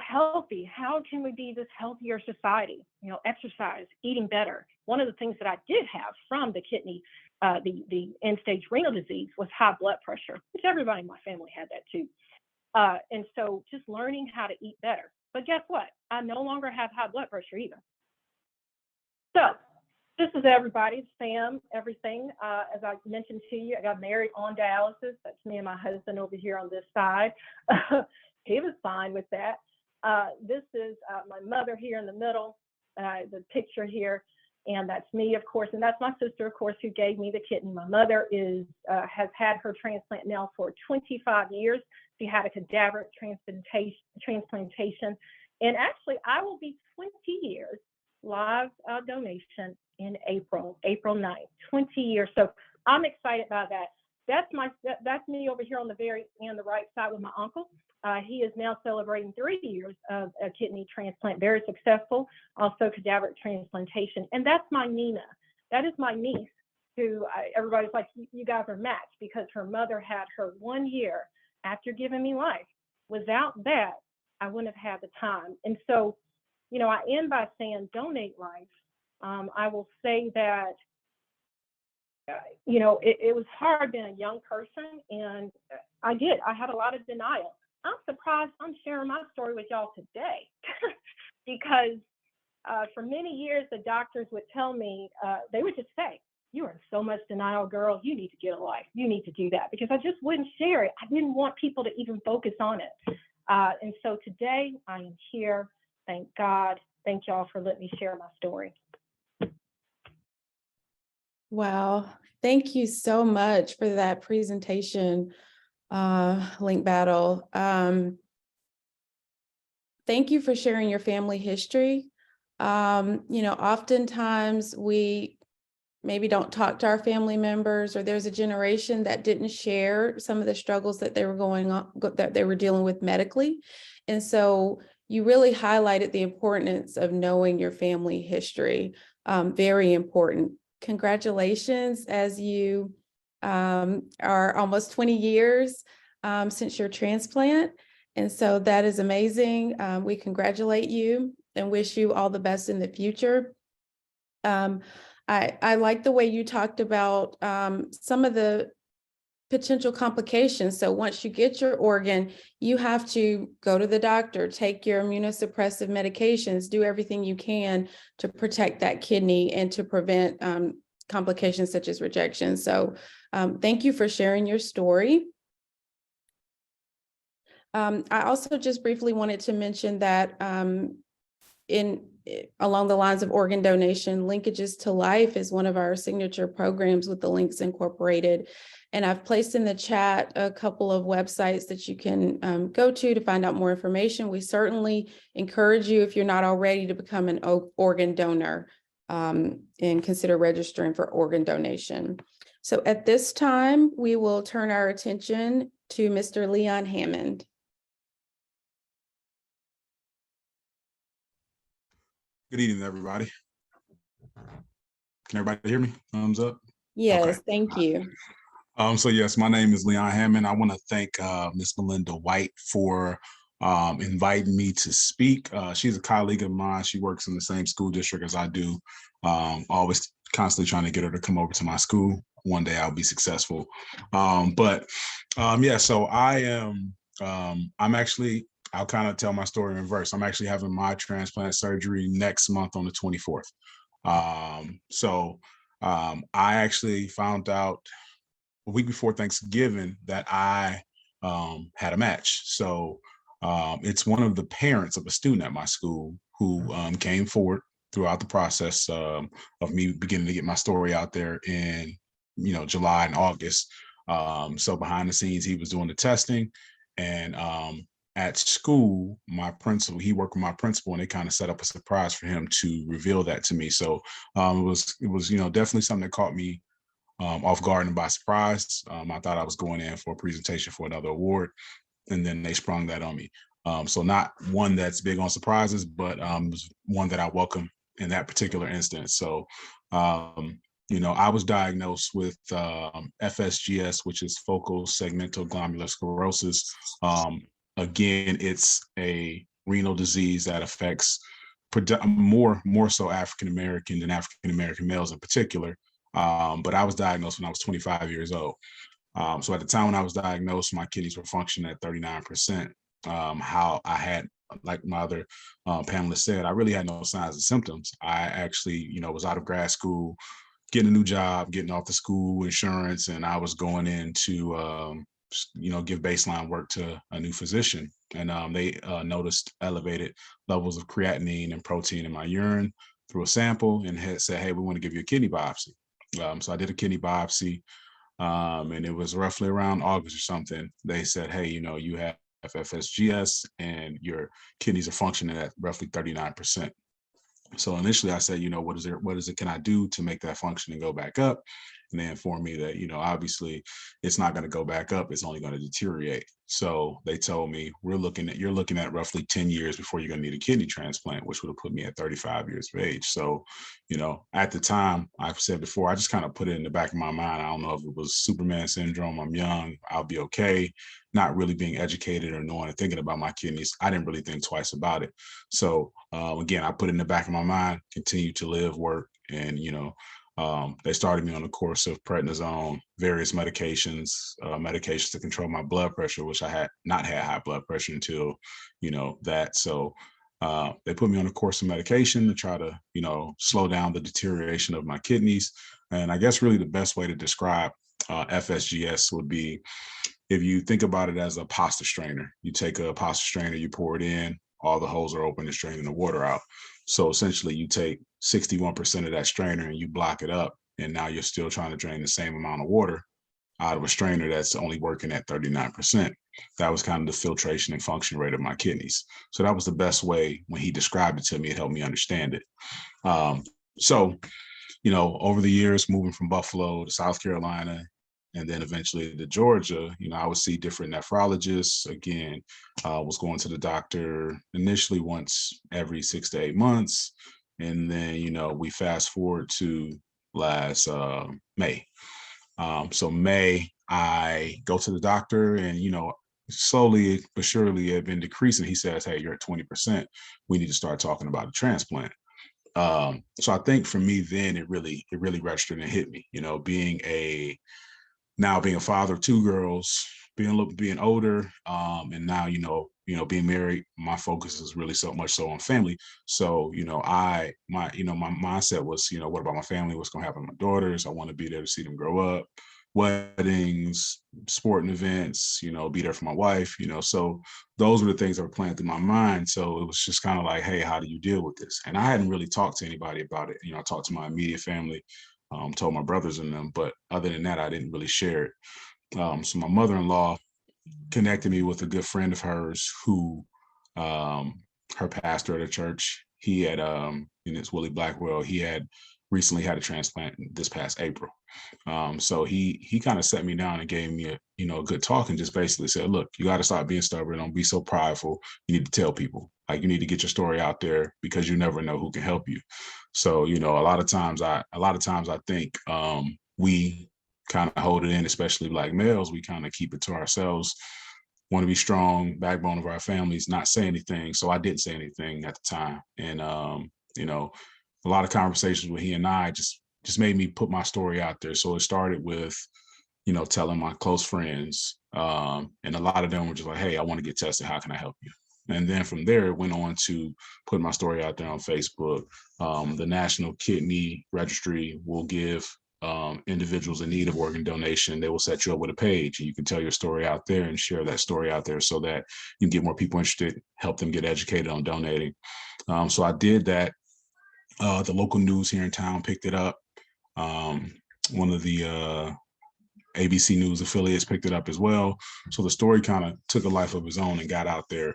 Healthy, how can we be this healthier society? Exercise, eating better. One of the things that I did have from the kidney, the end-stage renal disease, was high blood pressure, which everybody in my family had that too. And so just learning how to eat better. But guess what? I no longer have high blood pressure either. So this is everybody's fam, everything. As I mentioned to you, I got married on dialysis. That's me and my husband over here on this side. He was fine with that. This is my mother here in the middle, the picture here. And that's me, of course, and that's my sister, of course, who gave me the kidney. My mother has had her transplant now for 25 years. She had a cadaver transplantation. And actually, I will be 20 years live donation in April 9th, 20 years. So I'm excited about that. That's me over here on the very end, the right side with my uncle. He is now celebrating 3 years of a kidney transplant, very successful, also cadaver transplantation. And that's my Nina. That is my niece who everybody's like, you guys are matched, because her mother had her 1 year after giving me life. Without that, I wouldn't have had the time. And so, you know, I end by saying donate life. I will say that, you know, it was hard being a young person, and I had a lot of denial. I'm surprised I'm sharing my story with y'all today because for many years, the doctors would tell me, they would just say, you are in so much denial, girl, you need to get a life. You need to do that, because I just wouldn't share it. I didn't want people to even focus on it. And so today I am here. Thank God. Thank y'all for letting me share my story. Wow. Thank you so much for that presentation, Link Battle. Thank you for sharing your family history. You know, oftentimes we maybe don't talk to our family members, or there's a generation that didn't share some of the struggles that they were that they were dealing with medically. And so you really highlighted the importance of knowing your family history. Very important. Congratulations, as you are almost 20 years since your transplant. And so that is amazing. We congratulate you and wish you all the best in the future. I like the way you talked about some of the potential complications. So once you get your organ, you have to go to the doctor, take your immunosuppressive medications, do everything you can to protect that kidney and to prevent complications such as rejection. So thank you for sharing your story. I also just briefly wanted to mention that along the lines of organ donation, Linkages to Life is one of our signature programs with the Links Incorporated. And I've placed in the chat a couple of websites that you can go to find out more information. We certainly encourage you, if you're not already, to become an organ donor and consider registering for organ donation. So at this time, we will turn our attention to Mr. Leon Hammond. Good evening, everybody. Can everybody hear me? Thumbs up? Yes, okay. Thank you. So yes, my name is Leon Hammond. I want to thank Ms. Melinda White for inviting me to speak. She's a colleague of mine. She works in the same school district as I do. Always constantly trying to get her to come over to my school. One day I'll be successful. Yeah, so I am, I'll kind of tell my story in reverse. I'm actually having my transplant surgery next month on the 24th. I actually found out a week before Thanksgiving that I had a match. So it's one of the parents of a student at my school who came forward throughout the process of me beginning to get my story out there in, July and August. So behind the scenes, he was doing the testing, and at school, my principal, he worked with my principal, and they kind of set up a surprise for him to reveal that to me. So it was definitely something that caught me off guard and by surprise. I thought I was going in for a presentation for another award, and then they sprung that on me. So not one that's big on surprises, but one that I welcome in that particular instance. So, I was diagnosed with FSGS, which is focal segmental glomerular sclerosis. Again, it's a renal disease that affects more so African-American than African-American males in particular. But I was diagnosed when I was 25 years old. So at the time when I was diagnosed, my kidneys were functioning at 39%. How I had, like my other panelists said, I really had no signs and symptoms. I actually, was out of grad school, getting a new job, getting off the school insurance, and I was going in to, give baseline work to a new physician. And they noticed elevated levels of creatinine and protein in my urine. through a sample and had said, hey, we want to give you a kidney biopsy. So I did a kidney biopsy, and it was roughly around August or something. They said, hey, you know, you have FSGS and your kidneys are functioning at roughly 39%. So initially I said, you know, what is it can I do to make that function and go back up? And they informed me that, you know, obviously it's not going to go back up. It's only going to deteriorate. So they told me, you're looking at roughly 10 years before you're going to need a kidney transplant, which would have put me at 35 years of age. So, you know, at the time, I've said before, I just kind of put it in the back of my mind. I don't know if it was Superman syndrome. I'm young, I'll be okay. Not really being educated or knowing and thinking about my kidneys. I didn't really think twice about it. So again, I put it in the back of my mind, continue to live, work, and, you know, they started me on a course of prednisone, various medications, medications to control my blood pressure, which I had not had high blood pressure until, you know, that. So they put me on a course of medication to try to, you know, slow down the deterioration of my kidneys. And I guess really the best way to describe FSGS would be, if you think about it as a pasta strainer, you take a pasta strainer, you pour it in, all the holes are open and straining the water out. So essentially you take 61% of that strainer and you block it up. And now you're still trying to drain the same amount of water out of a strainer that's only working at 39%. That was kind of the filtration and function rate of my kidneys. So that was the best way when he described it to me, it helped me understand it. So, you know, over the years, moving from Buffalo to South Carolina, and then eventually to Georgia, you know, I would see different nephrologists. Again, was going to the doctor initially once every 6 to 8 months. And then, you know, we fast forward to last May. So May, I go to the doctor and, you know, slowly but surely it had been decreasing. He says, hey, you're at 20%. We need to start talking about a transplant. So I think for me then it really registered and hit me, you know, being a father of 2 girls, being older, and now, you know, being married, my focus is really so much so on family. So, you know, my mindset was, you know, what about my family? What's going to happen to my daughters? I want to be there to see them grow up, weddings, sporting events, you know, be there for my wife, you know. So those were the things that were playing through my mind. So it was just kind of like, hey, how do you deal with this? And I hadn't really talked to anybody about it. You know, I talked to my immediate family, told my brothers and them, but other than that, I didn't really share it. So my mother-in-law connected me with a good friend of hers who, her pastor at a church, he had, and it's Willie Blackwell, he had recently had a transplant this past April. So he kind of set me down and gave me a good talk and just basically said, look, you got to stop being stubborn. Don't be so prideful. You need to tell people, like, you need to get your story out there because you never know who can help you. So, you know, a lot of times I think we kind of hold it in, especially Black males, we kind of keep it to ourselves, want to be strong, backbone of our families, not say anything. So I didn't say anything at the time. And, you know, a lot of conversations with he and I just made me put my story out there. So it started with, you know, telling my close friends, and a lot of them were just like, hey, I want to get tested. How can I help you? And then from there, it went on to put my story out there on Facebook. The National Kidney Registry will give individuals in need of organ donation, they will set you up with a page and you can tell your story out there and share that story out there so that you get more people interested, help them get educated on donating. So I did that. The local news here in town picked it up. One of the ABC News affiliates picked it up as well. So the story kind of took a life of its own and got out there.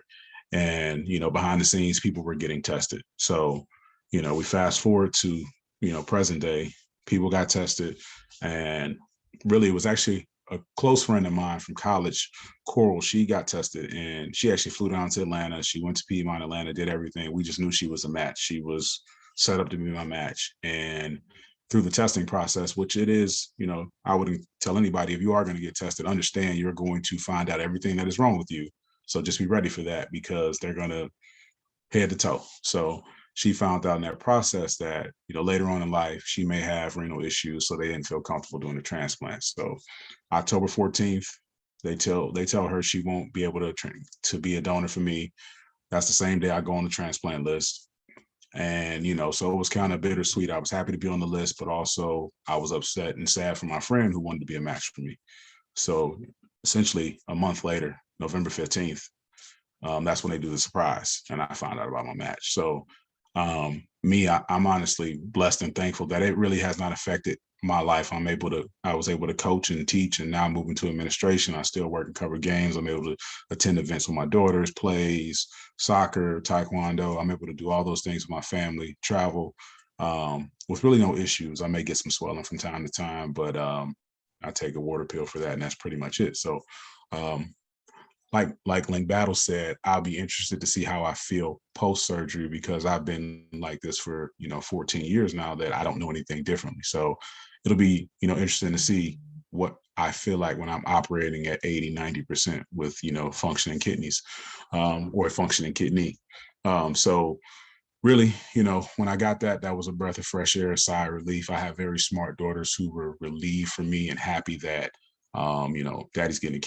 And, you know, behind the scenes, people were getting tested. So, you know, we fast forward to, you know, present day, people got tested. And really, it was actually a close friend of mine from college, Coral. She got tested and she actually flew down to Atlanta. She went to Piedmont, Atlanta, did everything. We just knew she was a match. She was set up to be my match. And through the testing process, which it is, you know, I wouldn't tell anybody, if you are going to get tested, understand you're going to find out everything that is wrong with you. So just be ready for that because they're going to head to toe. So she found out in that process that, you know, later on in life, she may have renal issues. So they didn't feel comfortable doing the transplant. So October 14th, they tell her she won't be able to be a donor for me. That's the same day I go on the transplant list. And, you know, so it was kind of bittersweet. I was happy to be on the list, but also I was upset and sad for my friend who wanted to be a match for me. So essentially a month later, November 15th, that's when they do the surprise. And I found out about my match. So I'm honestly blessed and thankful that it really has not affected my life. I was able to coach and teach, and now moving to administration. I still work and cover games. I'm able to attend events with my daughters, plays, soccer, taekwondo. I'm able to do all those things with my family, travel, with really no issues. I may get some swelling from time to time, but I take a water pill for that, and that's pretty much it. So like Link Battle said, I'll be interested to see how I feel post-surgery, because I've been like this for 14 years now, that I don't know anything differently. So it'll be interesting to see what I feel like when I'm operating at 80-90% with functioning kidneys, or functioning kidney. So really, when I got that was a breath of fresh air, a sigh of relief. I have very smart daughters who were relieved for me and happy that daddy's getting a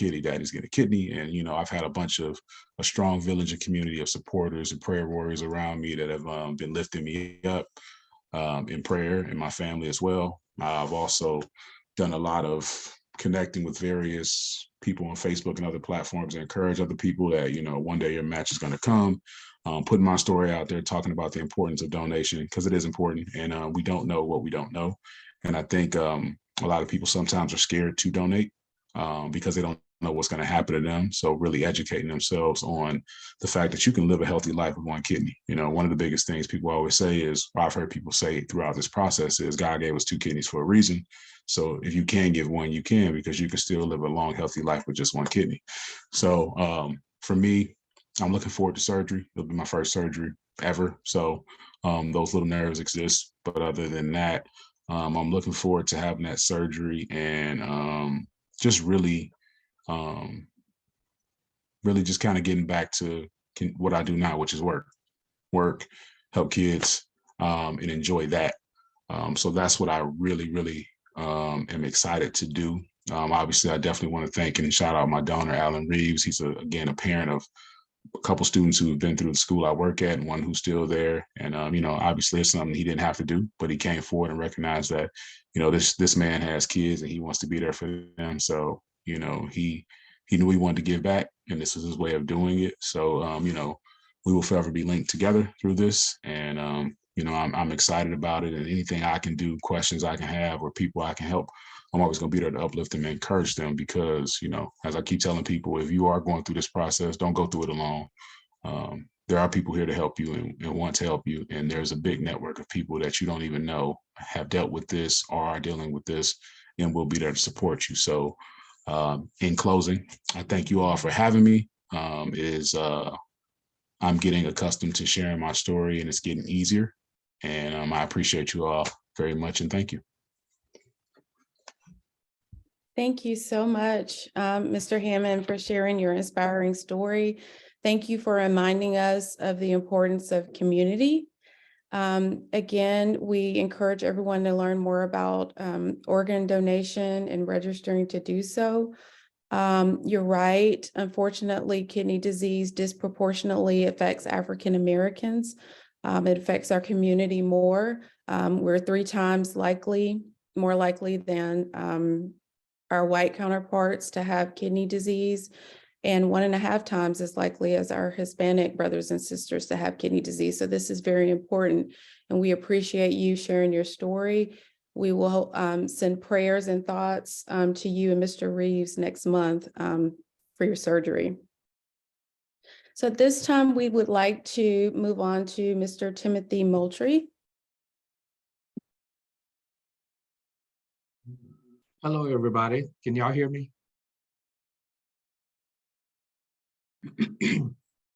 kidney. And, I've had a strong village and community of supporters and prayer warriors around me that have been lifting me up in prayer, and my family as well. I've also done a lot of connecting with various people on Facebook and other platforms to encourage other people that, one day your match is going to come. Putting my story out there, talking about the importance of donation, because it is important, and we don't know what we don't know. And I think a lot of people sometimes are scared to donate because they don't know what's going to happen to them. So really educating themselves on the fact that you can live a healthy life with one kidney. One of the biggest things people always say is, or I've heard people say throughout this process, is God gave us 2 kidneys for a reason. So if you can give one, you can, because you can still live a long, healthy life with just one kidney. So for me, I'm looking forward to surgery. It'll be my first surgery ever. So those little nerves exist. But other than that, I'm looking forward to having that surgery and just really just kind of getting back to what I do now, which is work, help kids, and enjoy that. So that's what I really am excited to do. Obviously, I definitely want to thank and shout out my donor, Alan Reeves. He's again a parent of a couple students who have been through the school I work at, and one who's still there. And obviously it's something he didn't have to do, but he came forward and recognized that this man has kids and he wants to be there for them. So he knew he wanted to give back, and this was his way of doing it. So we will forever be linked together through this. And I'm excited about it, and anything I can do, questions I can have, or people I can help, I'm always going to be there to uplift them and encourage them, because, as I keep telling people, if you are going through this process, don't go through it alone. There are people here to help you and want to help you. And there's a big network of people that you don't even know have dealt with this or are dealing with this, and will be there to support you. So in closing, I thank you all for having me. I'm getting accustomed to sharing my story, and it's getting easier. And I appreciate you all very much, and thank you. Thank you so much, Mr. Hammond, for sharing your inspiring story. Thank you for reminding us of the importance of community. Again, we encourage everyone to learn more about organ donation and registering to do so. You're right. Unfortunately, kidney disease disproportionately affects African Americans. It affects our community more. We're 3 times more likely than our white counterparts to have kidney disease, and 1.5 times as likely as our Hispanic brothers and sisters to have kidney disease. So this is very important, and we appreciate you sharing your story. We will send prayers and thoughts to you and Mr. Reeves next month for your surgery. So at this time, we would like to move on to Mr. Timothy Moultrie. Hello, everybody. Can y'all hear me?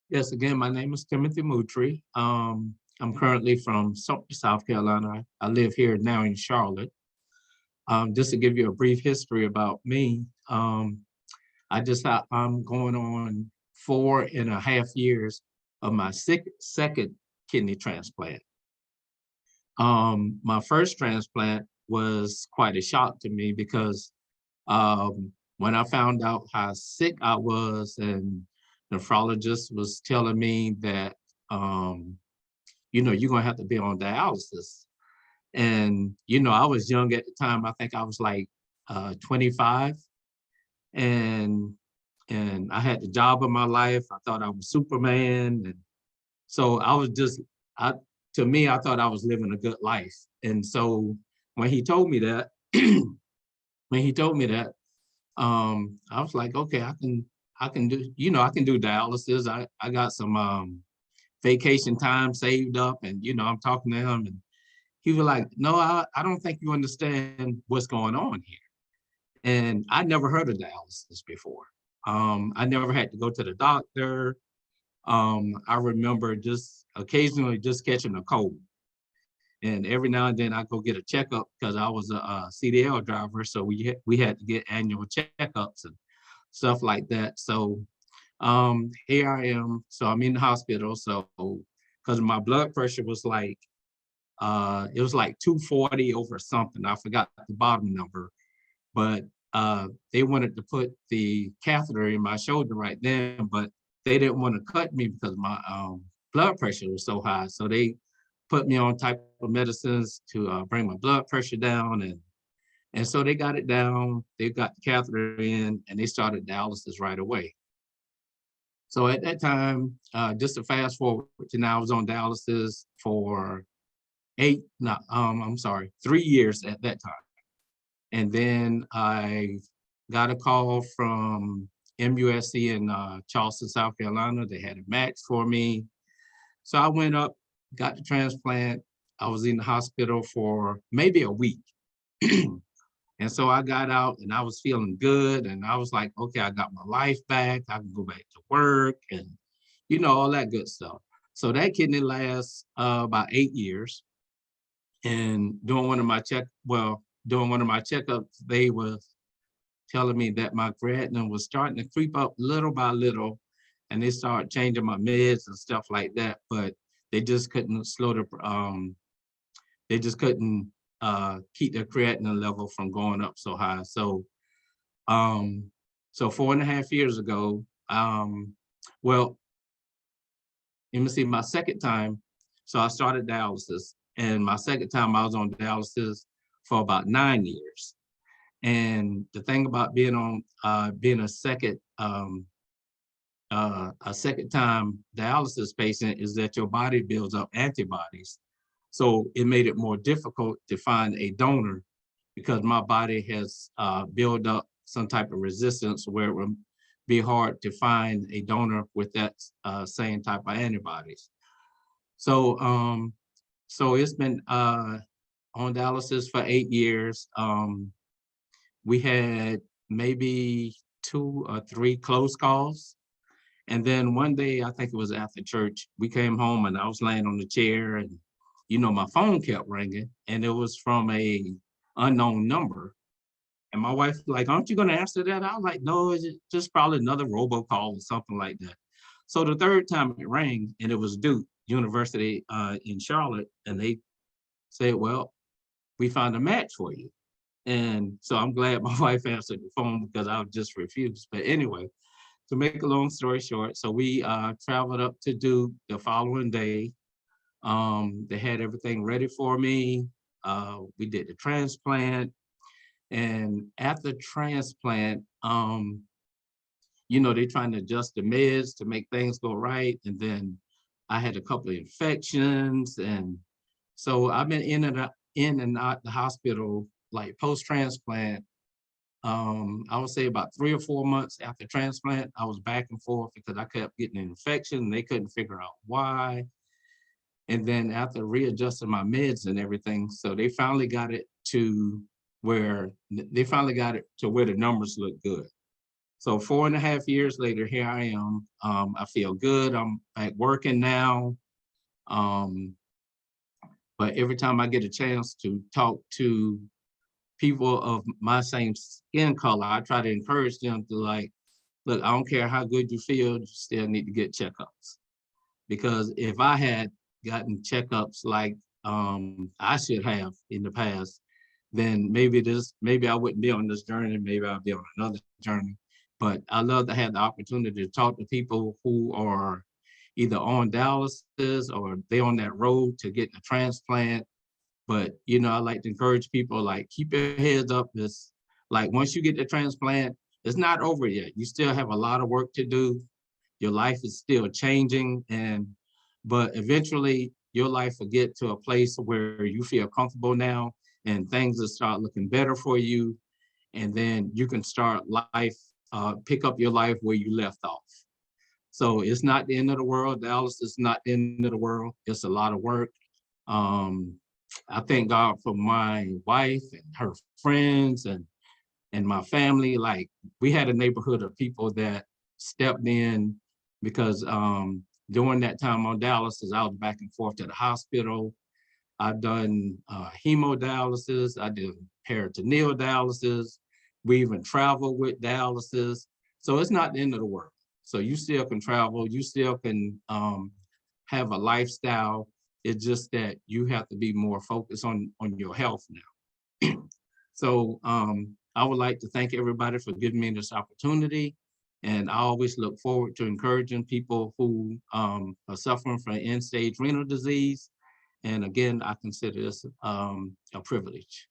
Yes, again, my name is Timothy Moultrie. I'm currently from South Carolina. I live here now in Charlotte. Just to give you a brief history about me, I'm going on 4.5 years of my second kidney transplant. My first transplant was quite a shock to me, because when I found out how sick I was, and the nephrologist was telling me that, you're gonna have to be on dialysis. And, I was young at the time. I think I was like 25. And I had the job of my life. I thought I was Superman. And so I to me, I thought I was living a good life. And so when he told me that, I was like, okay, I can do, I can do dialysis. I got some vacation time saved up, and I'm talking to him, and he was like, no, I don't think you understand what's going on here. And I never heard of dialysis before. I never had to go to the doctor. I remember just occasionally just catching a cold. And every now and then I go get a checkup because I was a CDL driver. So we had to get annual checkups and stuff like that. So here I am. So I'm in the hospital. So because my blood pressure was like, it was like 240 over something. I forgot the bottom number, but they wanted to put the catheter in my shoulder right then, but they didn't want to cut me because my blood pressure was so high. So they put me on type of medicines to bring my blood pressure down. And so they got it down, they got the catheter in, and they started dialysis right away. So at that time, just to fast forward to now, I was on dialysis for 3 years at that time. And then I got a call from MUSC in Charleston, South Carolina. They had a match for me. So I went up, got the transplant. I was in the hospital for maybe a week. And so I got out and I was feeling good. And I was like, okay, I got my life back. I can go back to work and, all that good stuff. So that kidney lasts about 8 years. And during one of my checkups, they were telling me that my creatinine was starting to creep up little by little, and they started changing my meds and stuff like that. But they just couldn't keep their creatinine level from going up so high. So, so 4.5 years ago, my second time. So I started dialysis, and my second time I was on dialysis for about 9 years. And the thing about being a second time dialysis patient is that your body builds up antibodies. So it made it more difficult to find a donor because my body has built up some type of resistance where it would be hard to find a donor with that same type of antibodies. So it's been on dialysis for 8 years. We had maybe 2 or 3 close calls. And then one day, I think it was after church, we came home and I was laying on the chair and, my phone kept ringing and it was from a unknown number. And my wife was like, aren't you going to answer that? I was like, no, it's just probably another robocall or something like that. So the third time it rang and it was Duke University in Charlotte. And they said, well, we found a match for you. And so I'm glad my wife answered the phone because I just refused. But anyway, to make a long story short, so we traveled up to Duke the following day. They had everything ready for me. We did the transplant. And at the transplant, they're trying to adjust the meds to make things go right. And then I had a couple of infections. And so I've been in and out the hospital, like post-transplant. I would say about 3 or 4 months after transplant, I was back and forth because I kept getting an infection and they couldn't figure out why. And then after readjusting my meds and everything, so they finally got it to where the numbers look good. So 4.5 years later, here I am. I feel good. I'm back working now. But every time I get a chance to talk to people of my same skin color, I try to encourage them to look, I don't care how good you feel, you still need to get checkups. Because if I had gotten checkups like I should have in the past, then maybe I wouldn't be on this journey, maybe I'll be on another journey. But I love to have the opportunity to talk to people who are either on dialysis or they're on that road to getting a transplant. But, I like to encourage people, keep your heads up. This, once you get the transplant, it's not over yet. You still have a lot of work to do. Your life is still changing. But eventually, your life will get to a place where you feel comfortable now and things will start looking better for you. And then you can start life, pick up your life where you left off. So it's not the end of the world. Dallas is not the end of the world. It's a lot of work. I thank God for my wife and her friends and my family. Like, we had a neighborhood of people that stepped in because during that time on dialysis, I was back and forth to the hospital. I've done hemodialysis, I did peritoneal dialysis. We even travel with dialysis. So it's not the end of the world. So you still can travel, you still can have a lifestyle. It's just that you have to be more focused on your health now. So I would like to thank everybody for giving me this opportunity. And I always look forward to encouraging people who are suffering from end-stage renal disease. And again, I consider this a privilege.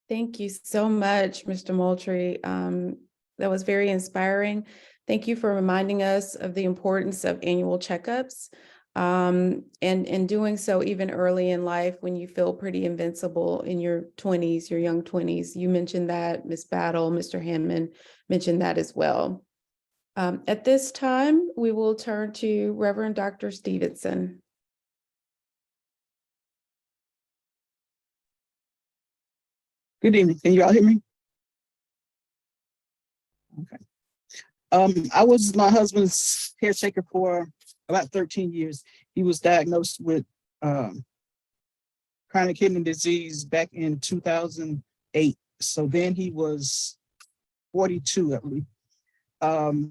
Thank you so much, Mr. Moultrie. That was very inspiring. Thank you for reminding us of the importance of annual checkups, and doing so even early in life when you feel pretty invincible in your 20s, your young 20s. You mentioned that, Ms. Battle, Mr. Hammond mentioned that as well. At this time, we will turn to Reverend Dr. Stevenson. Good evening. Can you all hear me? Okay. I was my husband's caretaker for about 13 years. He was diagnosed with chronic kidney disease back in 2008. So then he was 42, I believe.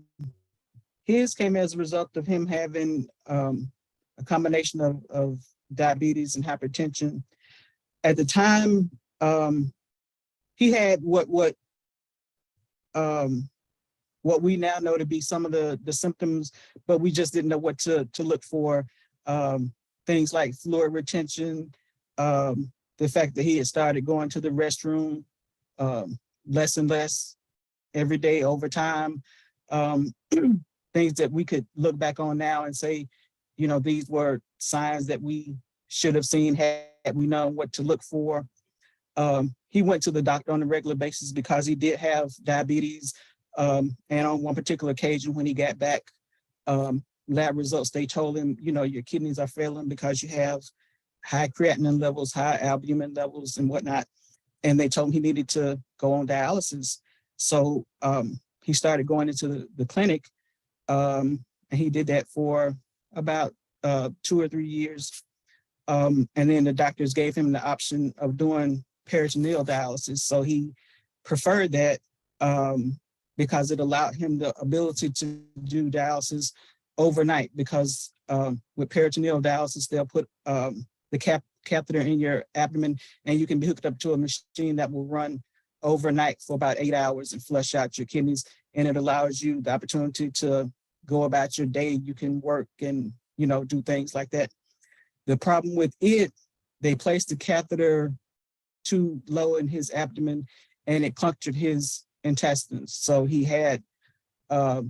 His came as a result of him having a combination of diabetes and hypertension. At the time, he had what we now know to be some of the symptoms, but we just didn't know what to look for. Things like fluid retention, the fact that he had started going to the restroom less and less every day over time. Things that we could look back on now and say, you know, these were signs that we should have seen had we known what to look for. He went to the doctor on a regular basis because he did have diabetes. And on one particular occasion when he got back lab results, they told him, you know, your kidneys are failing because you have high creatinine levels, high albumin levels and whatnot. And they told him he needed to go on dialysis. So he started going into the clinic, and he did that for about 2 or 3 years. And then the doctors gave him the option of doing peritoneal dialysis. So he preferred that because it allowed him the ability to do dialysis overnight, because with peritoneal dialysis, they'll put the catheter in your abdomen and you can be hooked up to a machine that will run overnight for about 8 hours and flush out your kidneys. And it allows you the opportunity to go about your day. You can work and, you know, do things like that. The problem with it, they placed the catheter too low in his abdomen and it punctured his intestines. So he had a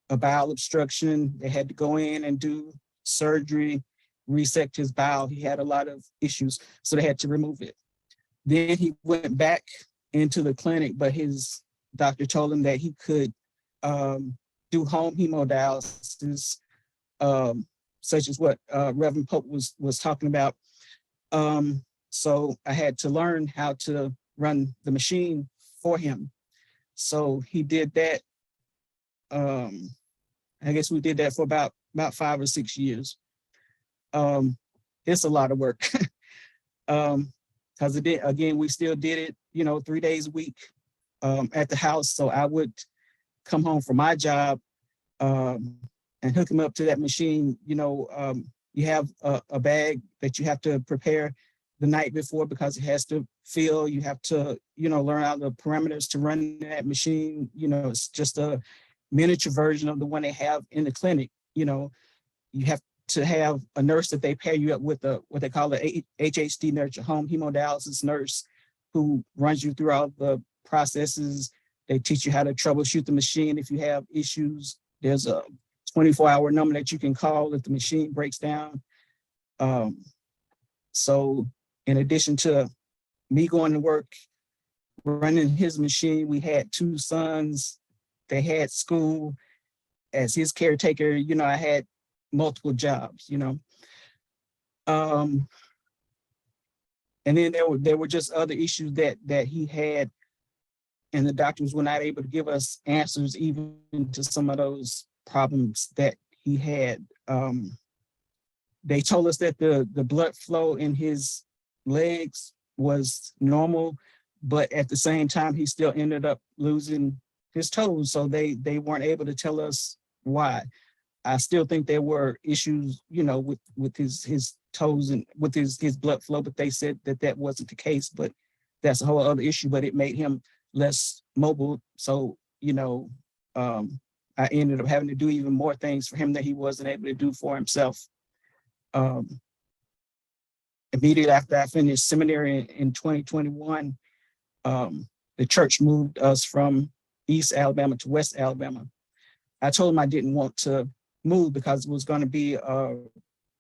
bowel obstruction. They had to go in and do surgery, resect his bowel. He had a lot of issues, so they had to remove it. Then he went back into the clinic, but his doctor told him that he could do home hemodialysis, such as what Reverend Pope was talking about. So I had to learn how to run the machine for him. So he did that. I guess we did that for about 5 or 6 years. It's a lot of work. Because again, we still did it, you know, 3 days a week at the house. So I would come home from my job and hook him up to that machine. You know, you have a bag that you have to prepare the night before because it has to fill. You have to, you know, learn all the parameters to run that machine. You know, it's just a miniature version of the one they have in the clinic. You know, you have to have a nurse that they pair you up with, what they call a HHD nurse, a home hemodialysis nurse, who runs you through all the processes. They teach you how to troubleshoot the machine if you have issues. There's a 24-hour number that you can call if the machine breaks down. So in addition to me going to work, running his machine, we had 2 sons. They had school. As his caretaker, I had multiple jobs, and then there were just other issues that he had, and the doctors were not able to give us answers even to some of those problems that he had. They told us that the blood flow in his legs was normal, but at the same time, he still ended up losing his toes. So they weren't able to tell us why. I still think there were issues, with his toes and with his blood flow, but they said that wasn't the case. But that's a whole other issue. But it made him less mobile. So I ended up having to do even more things for him that he wasn't able to do for himself. Immediately after I finished seminary in 2021, the church moved us from East Alabama to West Alabama. I told him I didn't want to move because it was going to be a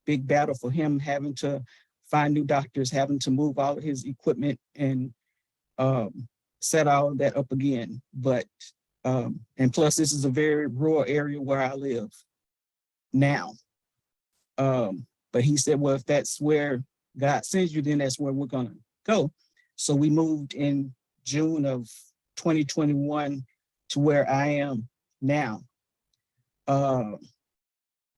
big battle for him, having to find new doctors, having to move all of his equipment and set all of that up again. But and plus, this is a very rural area where I live now. But he said, well, if that's where God sends you, then that's where we're going to go. So we moved in June of 2021 to where I am now.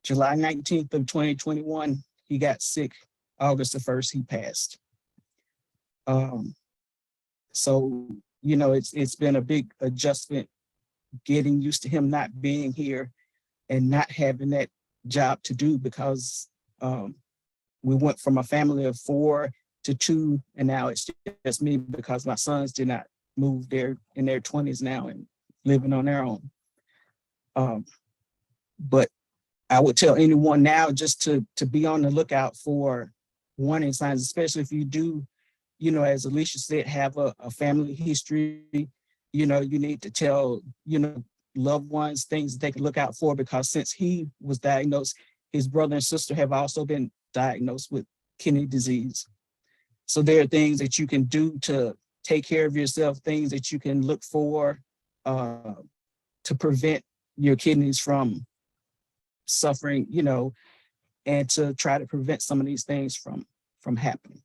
July 19th of 2021, he got sick. August the 1st, he passed. So, it's been a big adjustment getting used to him not being here and not having that job to do, because we went from a family of 4 to 2, and now it's just me because my sons did not move. They're in their 20s now and living on their own. But I would tell anyone now just to be on the lookout for warning signs, especially if you do, as Alicia said, have a family history. You need to tell, loved ones things they can look out for, because since he was diagnosed, his brother and sister have also been diagnosed with kidney disease. So there are things that you can do to take care of yourself, things that you can look for to prevent your kidneys from suffering, and to try to prevent some of these things from happening.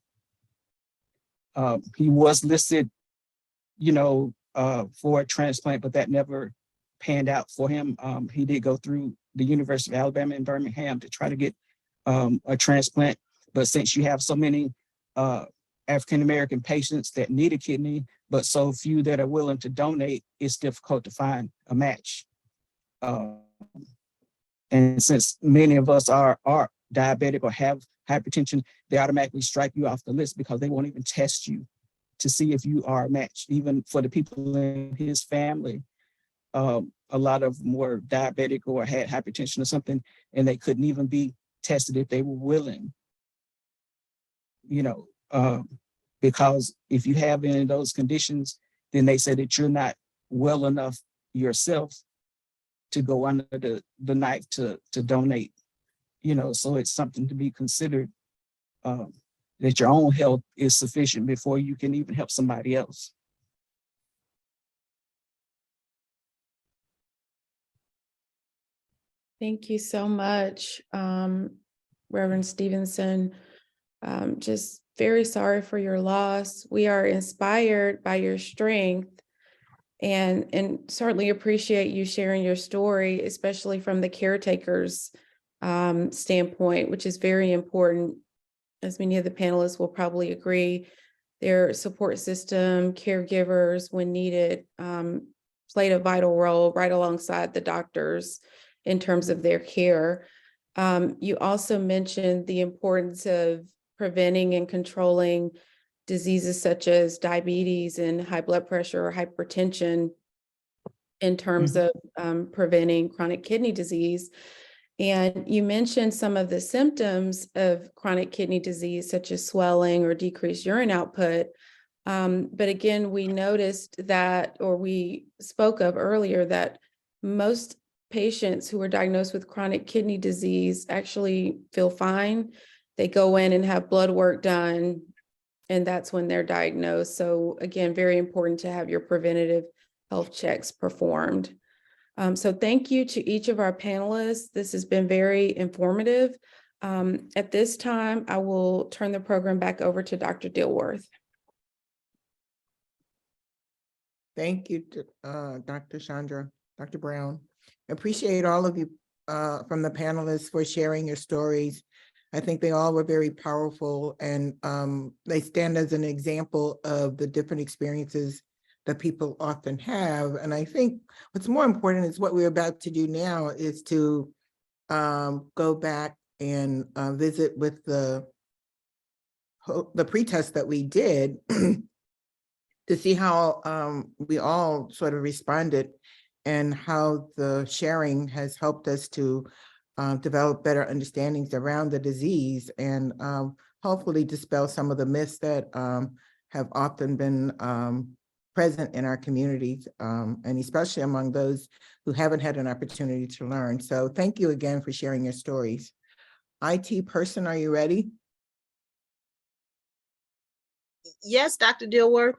He was listed, for a transplant, but that never panned out for him. He did go through the University of Alabama in Birmingham to try to get a transplant. But since you have so many African-American patients that need a kidney, but so few that are willing to donate, it's difficult to find a match. And since many of us are diabetic or have hypertension, they automatically strike you off the list because they won't even test you to see if you are a match. Even for the people in his family, a lot of them were diabetic or had hypertension or something, and they couldn't even be tested if they were willing. Because if you have any of those conditions, then they say that you're not well enough yourself to go under the knife to donate. So it's something to be considered, that your own health is sufficient before you can even help somebody else. Thank you so much, Reverend Stevenson. Just very sorry for your loss. We are inspired by your strength and certainly appreciate you sharing your story, especially from the caretaker's standpoint, which is very important. As many of the panelists will probably agree, their support system, caregivers, when needed, played a vital role right alongside the doctors in terms of their care. You also mentioned the importance of preventing and controlling diseases such as diabetes and high blood pressure or hypertension in terms of preventing chronic kidney disease. And you mentioned some of the symptoms of chronic kidney disease, such as swelling or decreased urine output. But again, we noticed that, or we spoke of earlier, that most patients who are diagnosed with chronic kidney disease actually feel fine They go in and have blood work done, and that's when they're diagnosed. So again, very important to have your preventative health checks performed. So thank you to each of our panelists. This has been very informative. At this time, I will turn the program back over to Dr. Dilworth. Thank you, Dr. Chandra, Dr. Brown. Appreciate all of you from the panelists for sharing your stories. I think they all were very powerful, and they stand as an example of the different experiences that people often have. And I think what's more important is what we're about to do now is to go back and visit with the pretest that we did to see how we all sort of responded and how the sharing has helped us to develop better understandings around the disease and hopefully dispel some of the myths that have often been present in our communities, and especially among those who haven't had an opportunity to learn. So thank you again for sharing your stories. IT person, are you ready? Yes, Dr. Dilworth.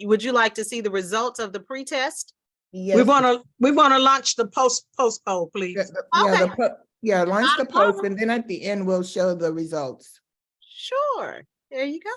Would you like to see the results of the pretest? Yes. We want to launch the post poll, please. Launch the post, and then at the end we'll show the results. Sure. There you go.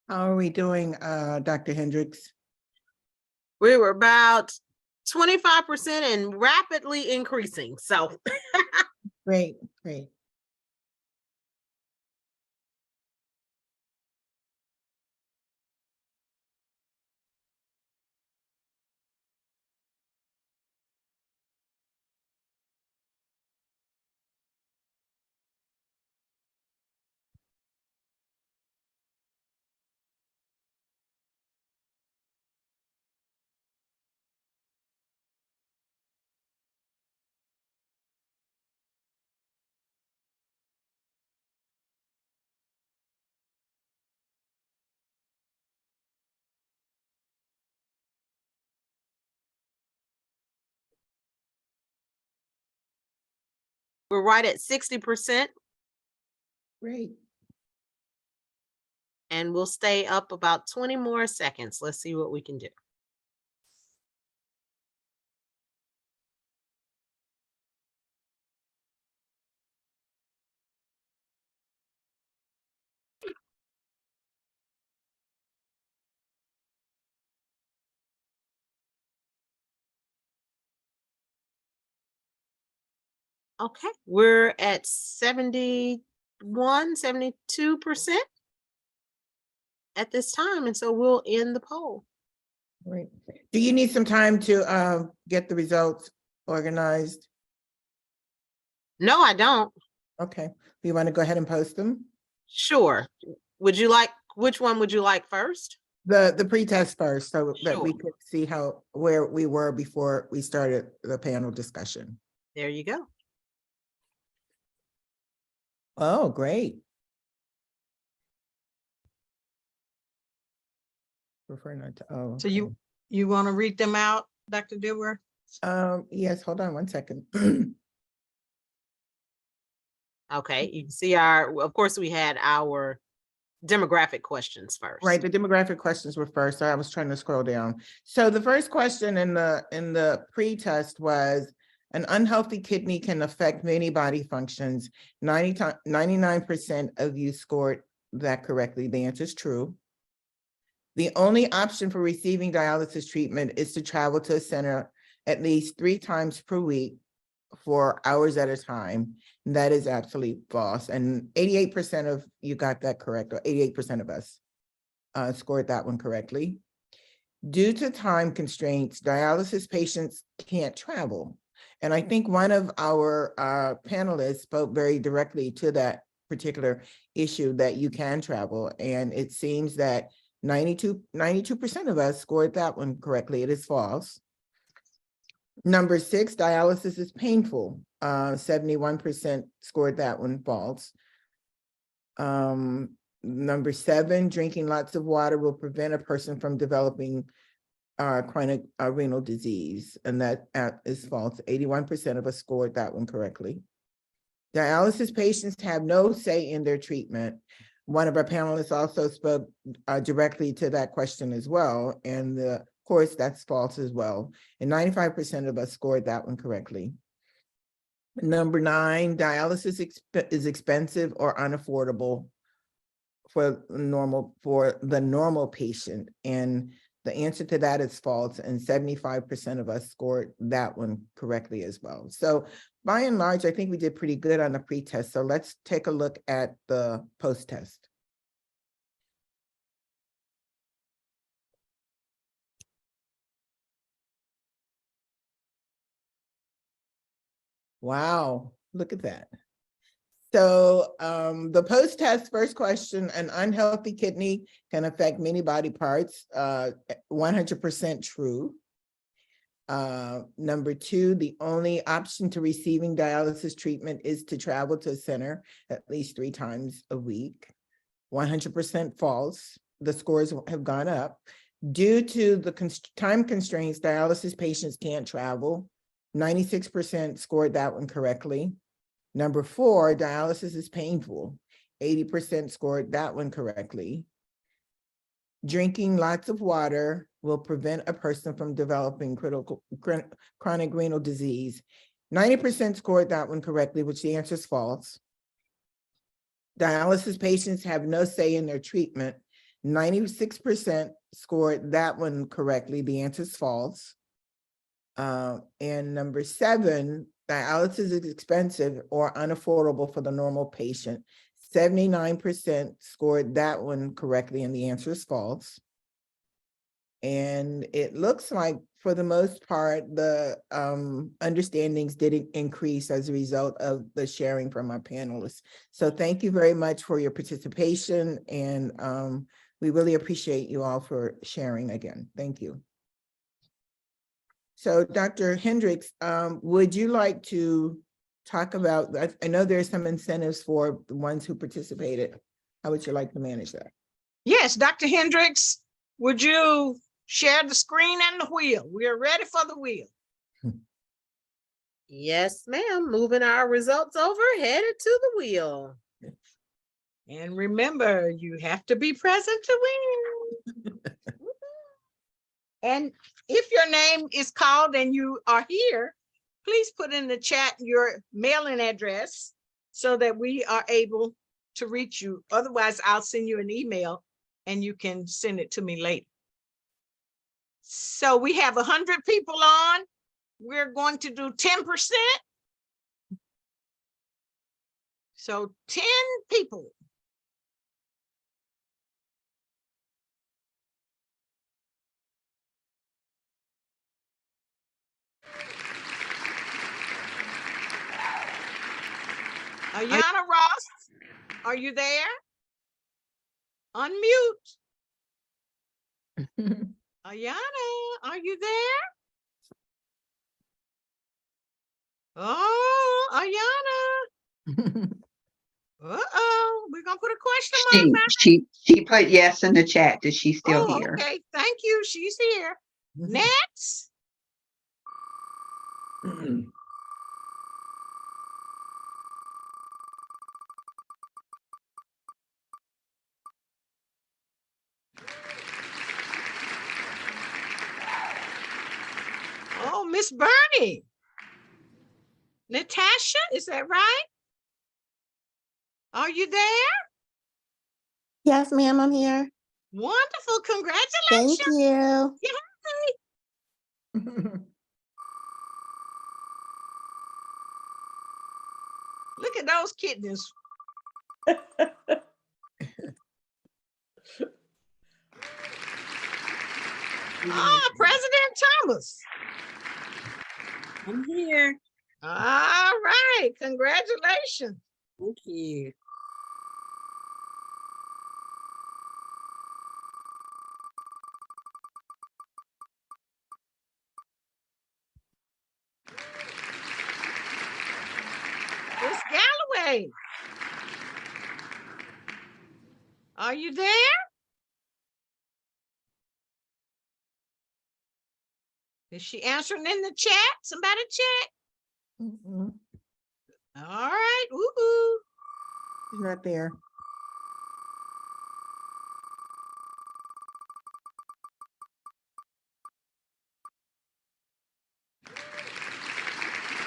How are we doing, Dr. Hendricks? We were about 25% and rapidly increasing. So Great, great. we're right at 60%. Great. And we'll stay up about 20 more seconds. Let's see what we can do. Okay, we're at 71, 72% at this time. And so we'll end the poll. Great. Do you need some time to get the results organized? No, I don't. Okay. You want to go ahead and post them? Sure. Which one would you like first? The pretest first, so that we Sure. could see where we were before we started the panel discussion. There you go. Oh, great. Prefer not to, oh. So you want to read them out, Dr. Dilworth? Yes, hold on one second. Okay, you can see of course, we had our demographic questions first. Right, the demographic questions were first. So I was trying to scroll down. So the first question in the pre-test was, an unhealthy kidney can affect many body functions. 99% of you scored that correctly. The answer is true. The only option for receiving dialysis treatment is to travel to a center at least 3 times per week. for hours at a time. And that is absolutely false. And 88% of you got that correct, or 88% of us scored that one correctly. Due to time constraints, dialysis patients can't travel. And I think one of our panelists spoke very directly to that particular issue, that you can travel. And it seems that 92% of us scored that one correctly. It is false. Number 6, dialysis is painful. 71% scored that one false. Number 7, drinking lots of water will prevent a person from developing chronic renal disease, and that is false. 81% of us scored that one correctly. Dialysis patients have no say in their treatment. One of our panelists also spoke directly to that question as well, and of course that's false as well. And 95% of us scored that one correctly. Number 9, dialysis is expensive or unaffordable for the normal patient, and the answer to that is false, and 75% of us scored that one correctly as well. So by and large, I think we did pretty good on the pre-test. So let's take a look at the post-test. Wow, look at that. So the post-test first question, an unhealthy kidney can affect many body parts, 100% true. Number 2, the only option to receiving dialysis treatment is to travel to a center at least 3 times a week, 100% false. The scores have gone up. Due to the time constraints, dialysis patients can't travel. 96% scored that one correctly. Number 4, dialysis is painful. 80% scored that one correctly. Drinking lots of water will prevent a person from developing chronic renal disease. 90% scored that one correctly, which the answer is false. Dialysis patients have no say in their treatment. 96% scored that one correctly. The answer is false. And number 7, dialysis is expensive or unaffordable for the normal patient. 79% scored that one correctly, and the answer is false. And it looks like, for the most part, the understandings did increase as a result of the sharing from our panelists. So thank you very much for your participation, and we really appreciate you all for sharing again. Thank you. So Dr. Hendricks, would you like to talk about, I know there's some incentives for the ones who participated. How would you like to manage that? Yes, Dr. Hendricks, would you share the screen and the wheel? We are ready for the wheel. Yes, ma'am. Moving our results over, headed to the wheel. And remember, you have to be present to win. And if your name is called and you are here, please put in the chat your mailing address so that we are able to reach you. Otherwise, I'll send you an email and you can send it to me later. So we have 100 people on. We're going to do 10%. So 10 people. Ayana Ross, are you there? Unmute. Ayana, are you there? Oh, Ayana. Uh-oh, we're gonna put a question mark back. She put yes in the chat that she's still Oh, here. okay, thank you. She's here. Next. Oh, Miss Bernie. Natasha, is that right? Are you there? Yes, ma'am, I'm here. Wonderful, congratulations. Thank you. Yay. Look at those kittens. Ah, President Thomas. I'm here. All right, congratulations. Thank you. Miss Galloway. Are you there? Is she answering in the chat? Somebody check. Mm-mm, All right, woo-hoo. she's not there.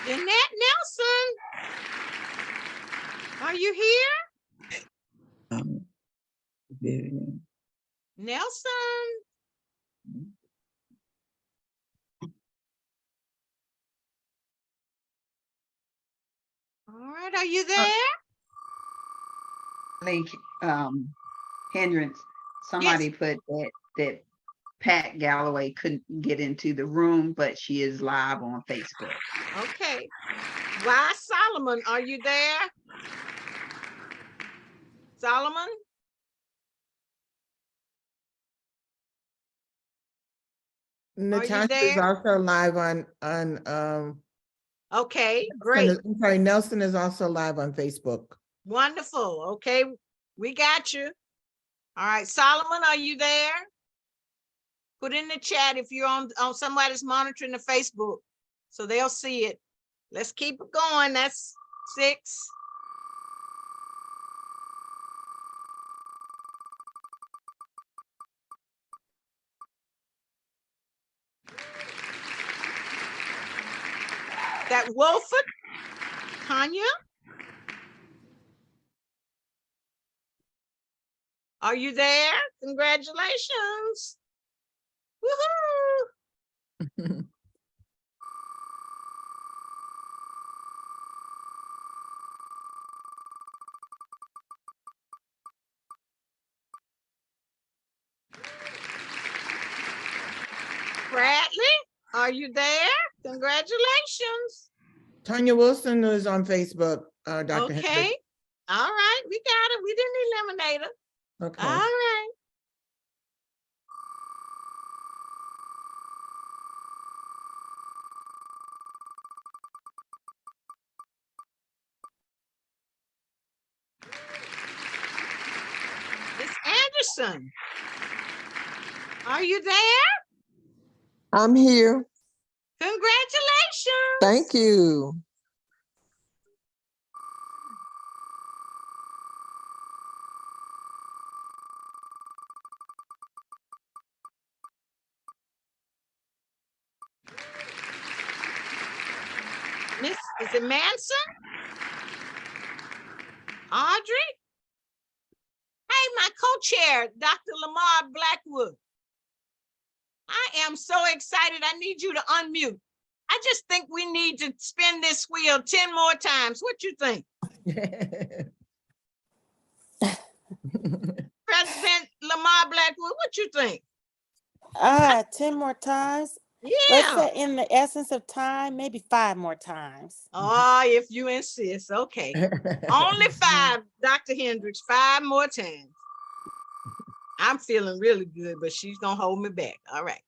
Jeanette Nelson. Are you here? Nelson. All right, are you there? Link, hindrance, somebody put that Pat Galloway couldn't get into the room, but she is live on Facebook. Okay. Why Solomon, are you there? Solomon? Natasha is there? also live on Okay, great. I'm sorry, Nelson is also live on Facebook. Wonderful. Okay, we got you. All right, Solomon, are you there? Put in the chat if you're on somebody's monitoring the Facebook, so they'll see it. Let's keep it going. That's 6. That Wolford, Tanya? Are you there? Congratulations. Woohoo! Bradley, are you there? Congratulations. Tanya Wilson is on Facebook, Dr. Okay. Hendricks. All right, we got it. We didn't eliminate her. Okay. All right. Miss Anderson, are you there? I'm here. Congratulations. Thank you. Miss, is it Manson? Audrey? Hey, my co-chair, Dr. Lamar Blackwood. I am so excited. I need you to unmute. I just think we need to spin this wheel 10 more times. What you think? President Lamar Blackwood, what you think? 10 more times. Yeah. Let's say in the essence of time, maybe 5 more times. Oh, if you insist. Okay. Only 5, Dr. Hendricks, 5 more times. I'm feeling really good, but she's gonna hold me back. All right.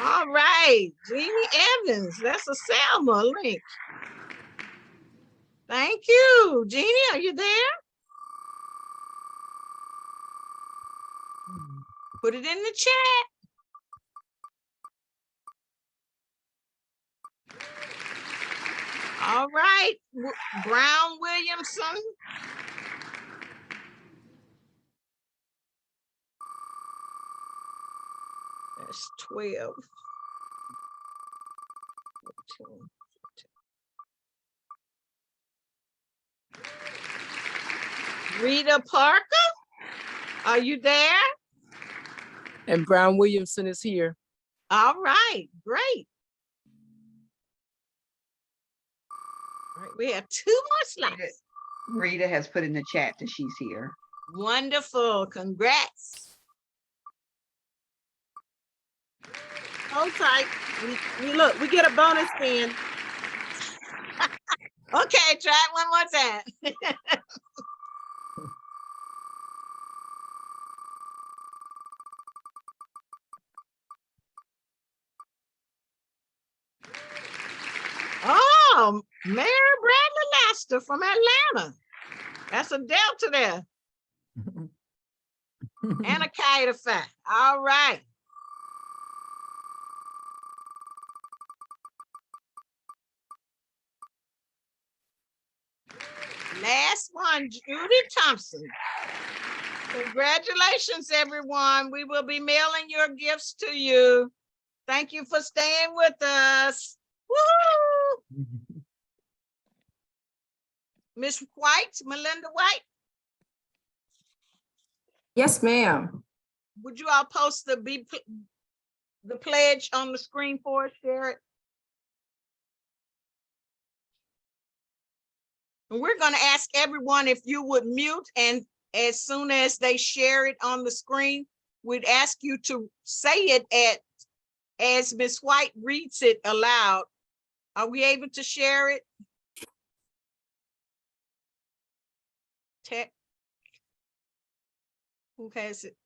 All right, Jeannie Evans, that's a Selma link. Thank you. Jeannie, are you there? Put it in the chat. All right, Brown Williamson. That's 12. 14, 15. Rita Parker, are you there? And Brown Williamson is here. All right, great. All right, we have 2 more slides. Rita has put in the chat that she's here. Wonderful, congrats. Hold tight. Look, we get a bonus then. Okay, try it one more time. Oh, Mayor Bradley Laster from Atlanta. That's a delta there. And a K.A.R.E. All right. Last one, Judy Thompson. Congratulations, everyone. We will be mailing your gifts to you. Thank you for staying with us. Woo! Miss White, Melinda White, Yes, ma'am. would you all post the pledge on the screen for us, share it? And we're going to ask everyone if you would mute, and as soon as they share it on the screen, we'd ask you to say it as Miss White reads it aloud. Are we able to share it? Who has it?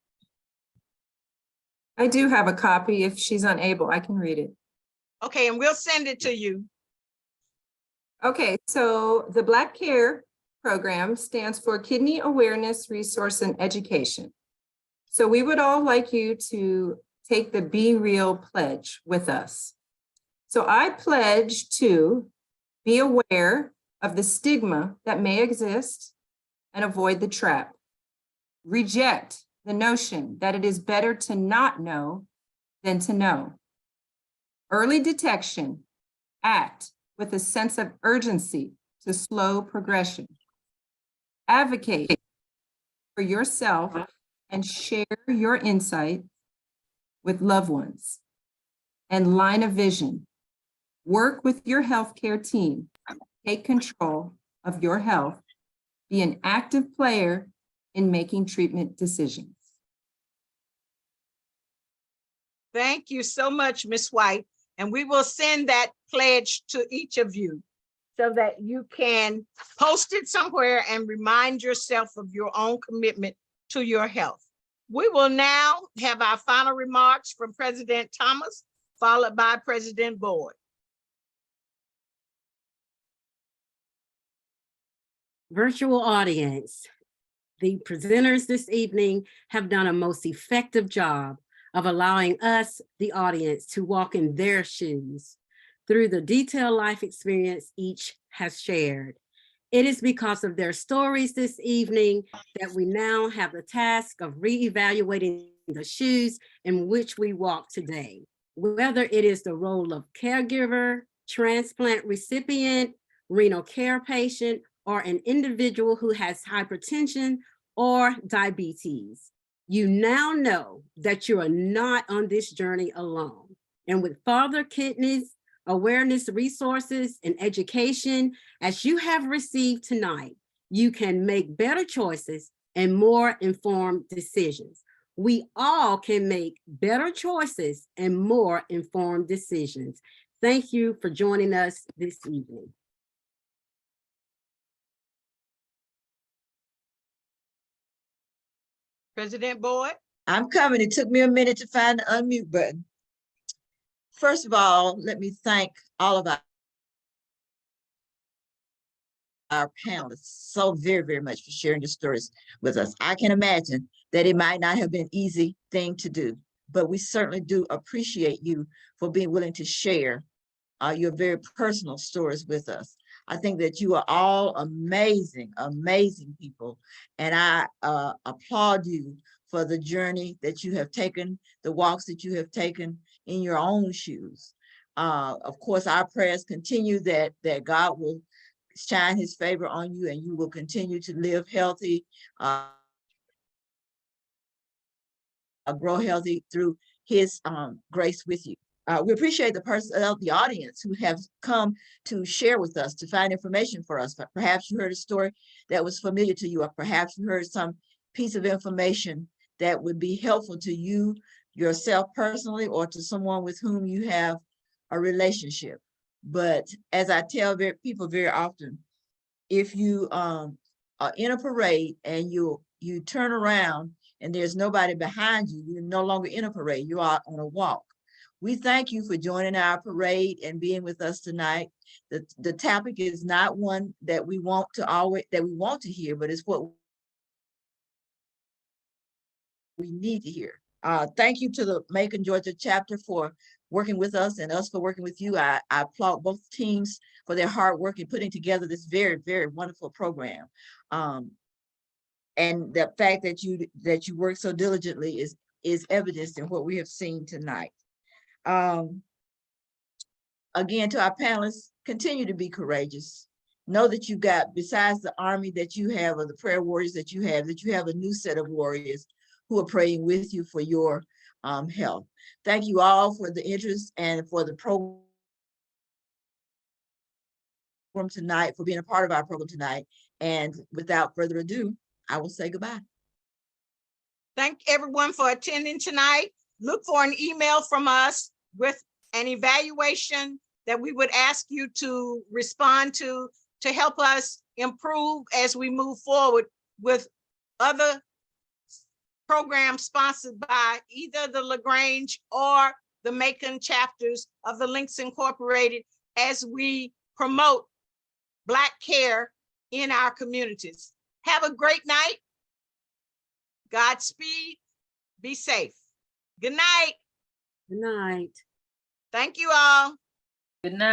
I do have a copy. If she's unable, I can read it. Okay, and we'll send it to you. Okay, so the Black Care program stands for Kidney Awareness, Resource, and Education. So we would all like you to take the Be Real pledge with us. So I pledge to be aware of the stigma that may exist and avoid the trap. Reject the notion that it is better to not know than to know. Early detection, act with a sense of urgency to slow progression. Advocate for yourself and share your insight with loved ones. And line of vision, work with your healthcare team, take control of your health, be an active player in making treatment decisions. Thank you so much, Miss White. And we will send that pledge to each of you so that you can post it somewhere and remind yourself of your own commitment to your health. We will now have our final remarks from President Thomas, followed by President Boyd. Virtual audience, the presenters this evening have done a most effective job of allowing us, the audience, to walk in their shoes through the detailed life experience each has shared. It is because of their stories this evening that we now have the task of reevaluating the shoes in which we walk today, whether it is the role of caregiver, transplant recipient, renal care patient, or an individual who has hypertension or diabetes. You now know that you are not on this journey alone. And with Father Kidneys, awareness, resources, and education, as you have received tonight, you can make better choices and more informed decisions. We all can make better choices and more informed decisions. Thank you for joining us this evening. President Boyd. I'm coming. It took me a minute to find the unmute button. First of all, let me thank all of our panelists so very, very much for sharing your stories with us. I can imagine that it might not have been an easy thing to do, but we certainly do appreciate you for being willing to share your very personal stories with us. I think that you are all amazing, amazing people. And I applaud you for the journey that you have taken, the walks that you have taken in your own shoes. Of course, our prayers continue that God will shine his favor on you and you will continue to live healthy, grow healthy through his grace with you. We appreciate the person of the audience who have come to share with us, to find information for us. But perhaps you heard a story that was familiar to you, or perhaps you heard some piece of information that would be helpful to you yourself personally, or to someone with whom you have a relationship. But as I tell people very often, if you are in a parade and you turn around and there's nobody behind you, you're no longer in a parade, you are on a walk. We thank you for joining our parade and being with us tonight. The topic is not one that we want to hear, but it's what we need to hear. Thank you to the Macon, Georgia chapter for working with us, and us for working with you. I applaud both teams for their hard work in putting together this very, very wonderful program. And the fact that you work so diligently is evidenced in what we have seen tonight. Again, to our panelists, continue to be courageous. Know that you got, besides the army that you have, or the prayer warriors that you have a new set of warriors who are praying with you for your health. Thank you all for the interest and for the program tonight, for being a part of our program tonight. And without further ado, I will say goodbye. Thank everyone for attending tonight. Look for an email from us with an evaluation that we would ask you to respond to help us improve as we move forward with other programs sponsored by either the LaGrange or the Macon chapters of the Links Incorporated, as we promote Black care in our communities. Have a great night. Godspeed. Be safe. Good night. Good night. Thank you all. Good night.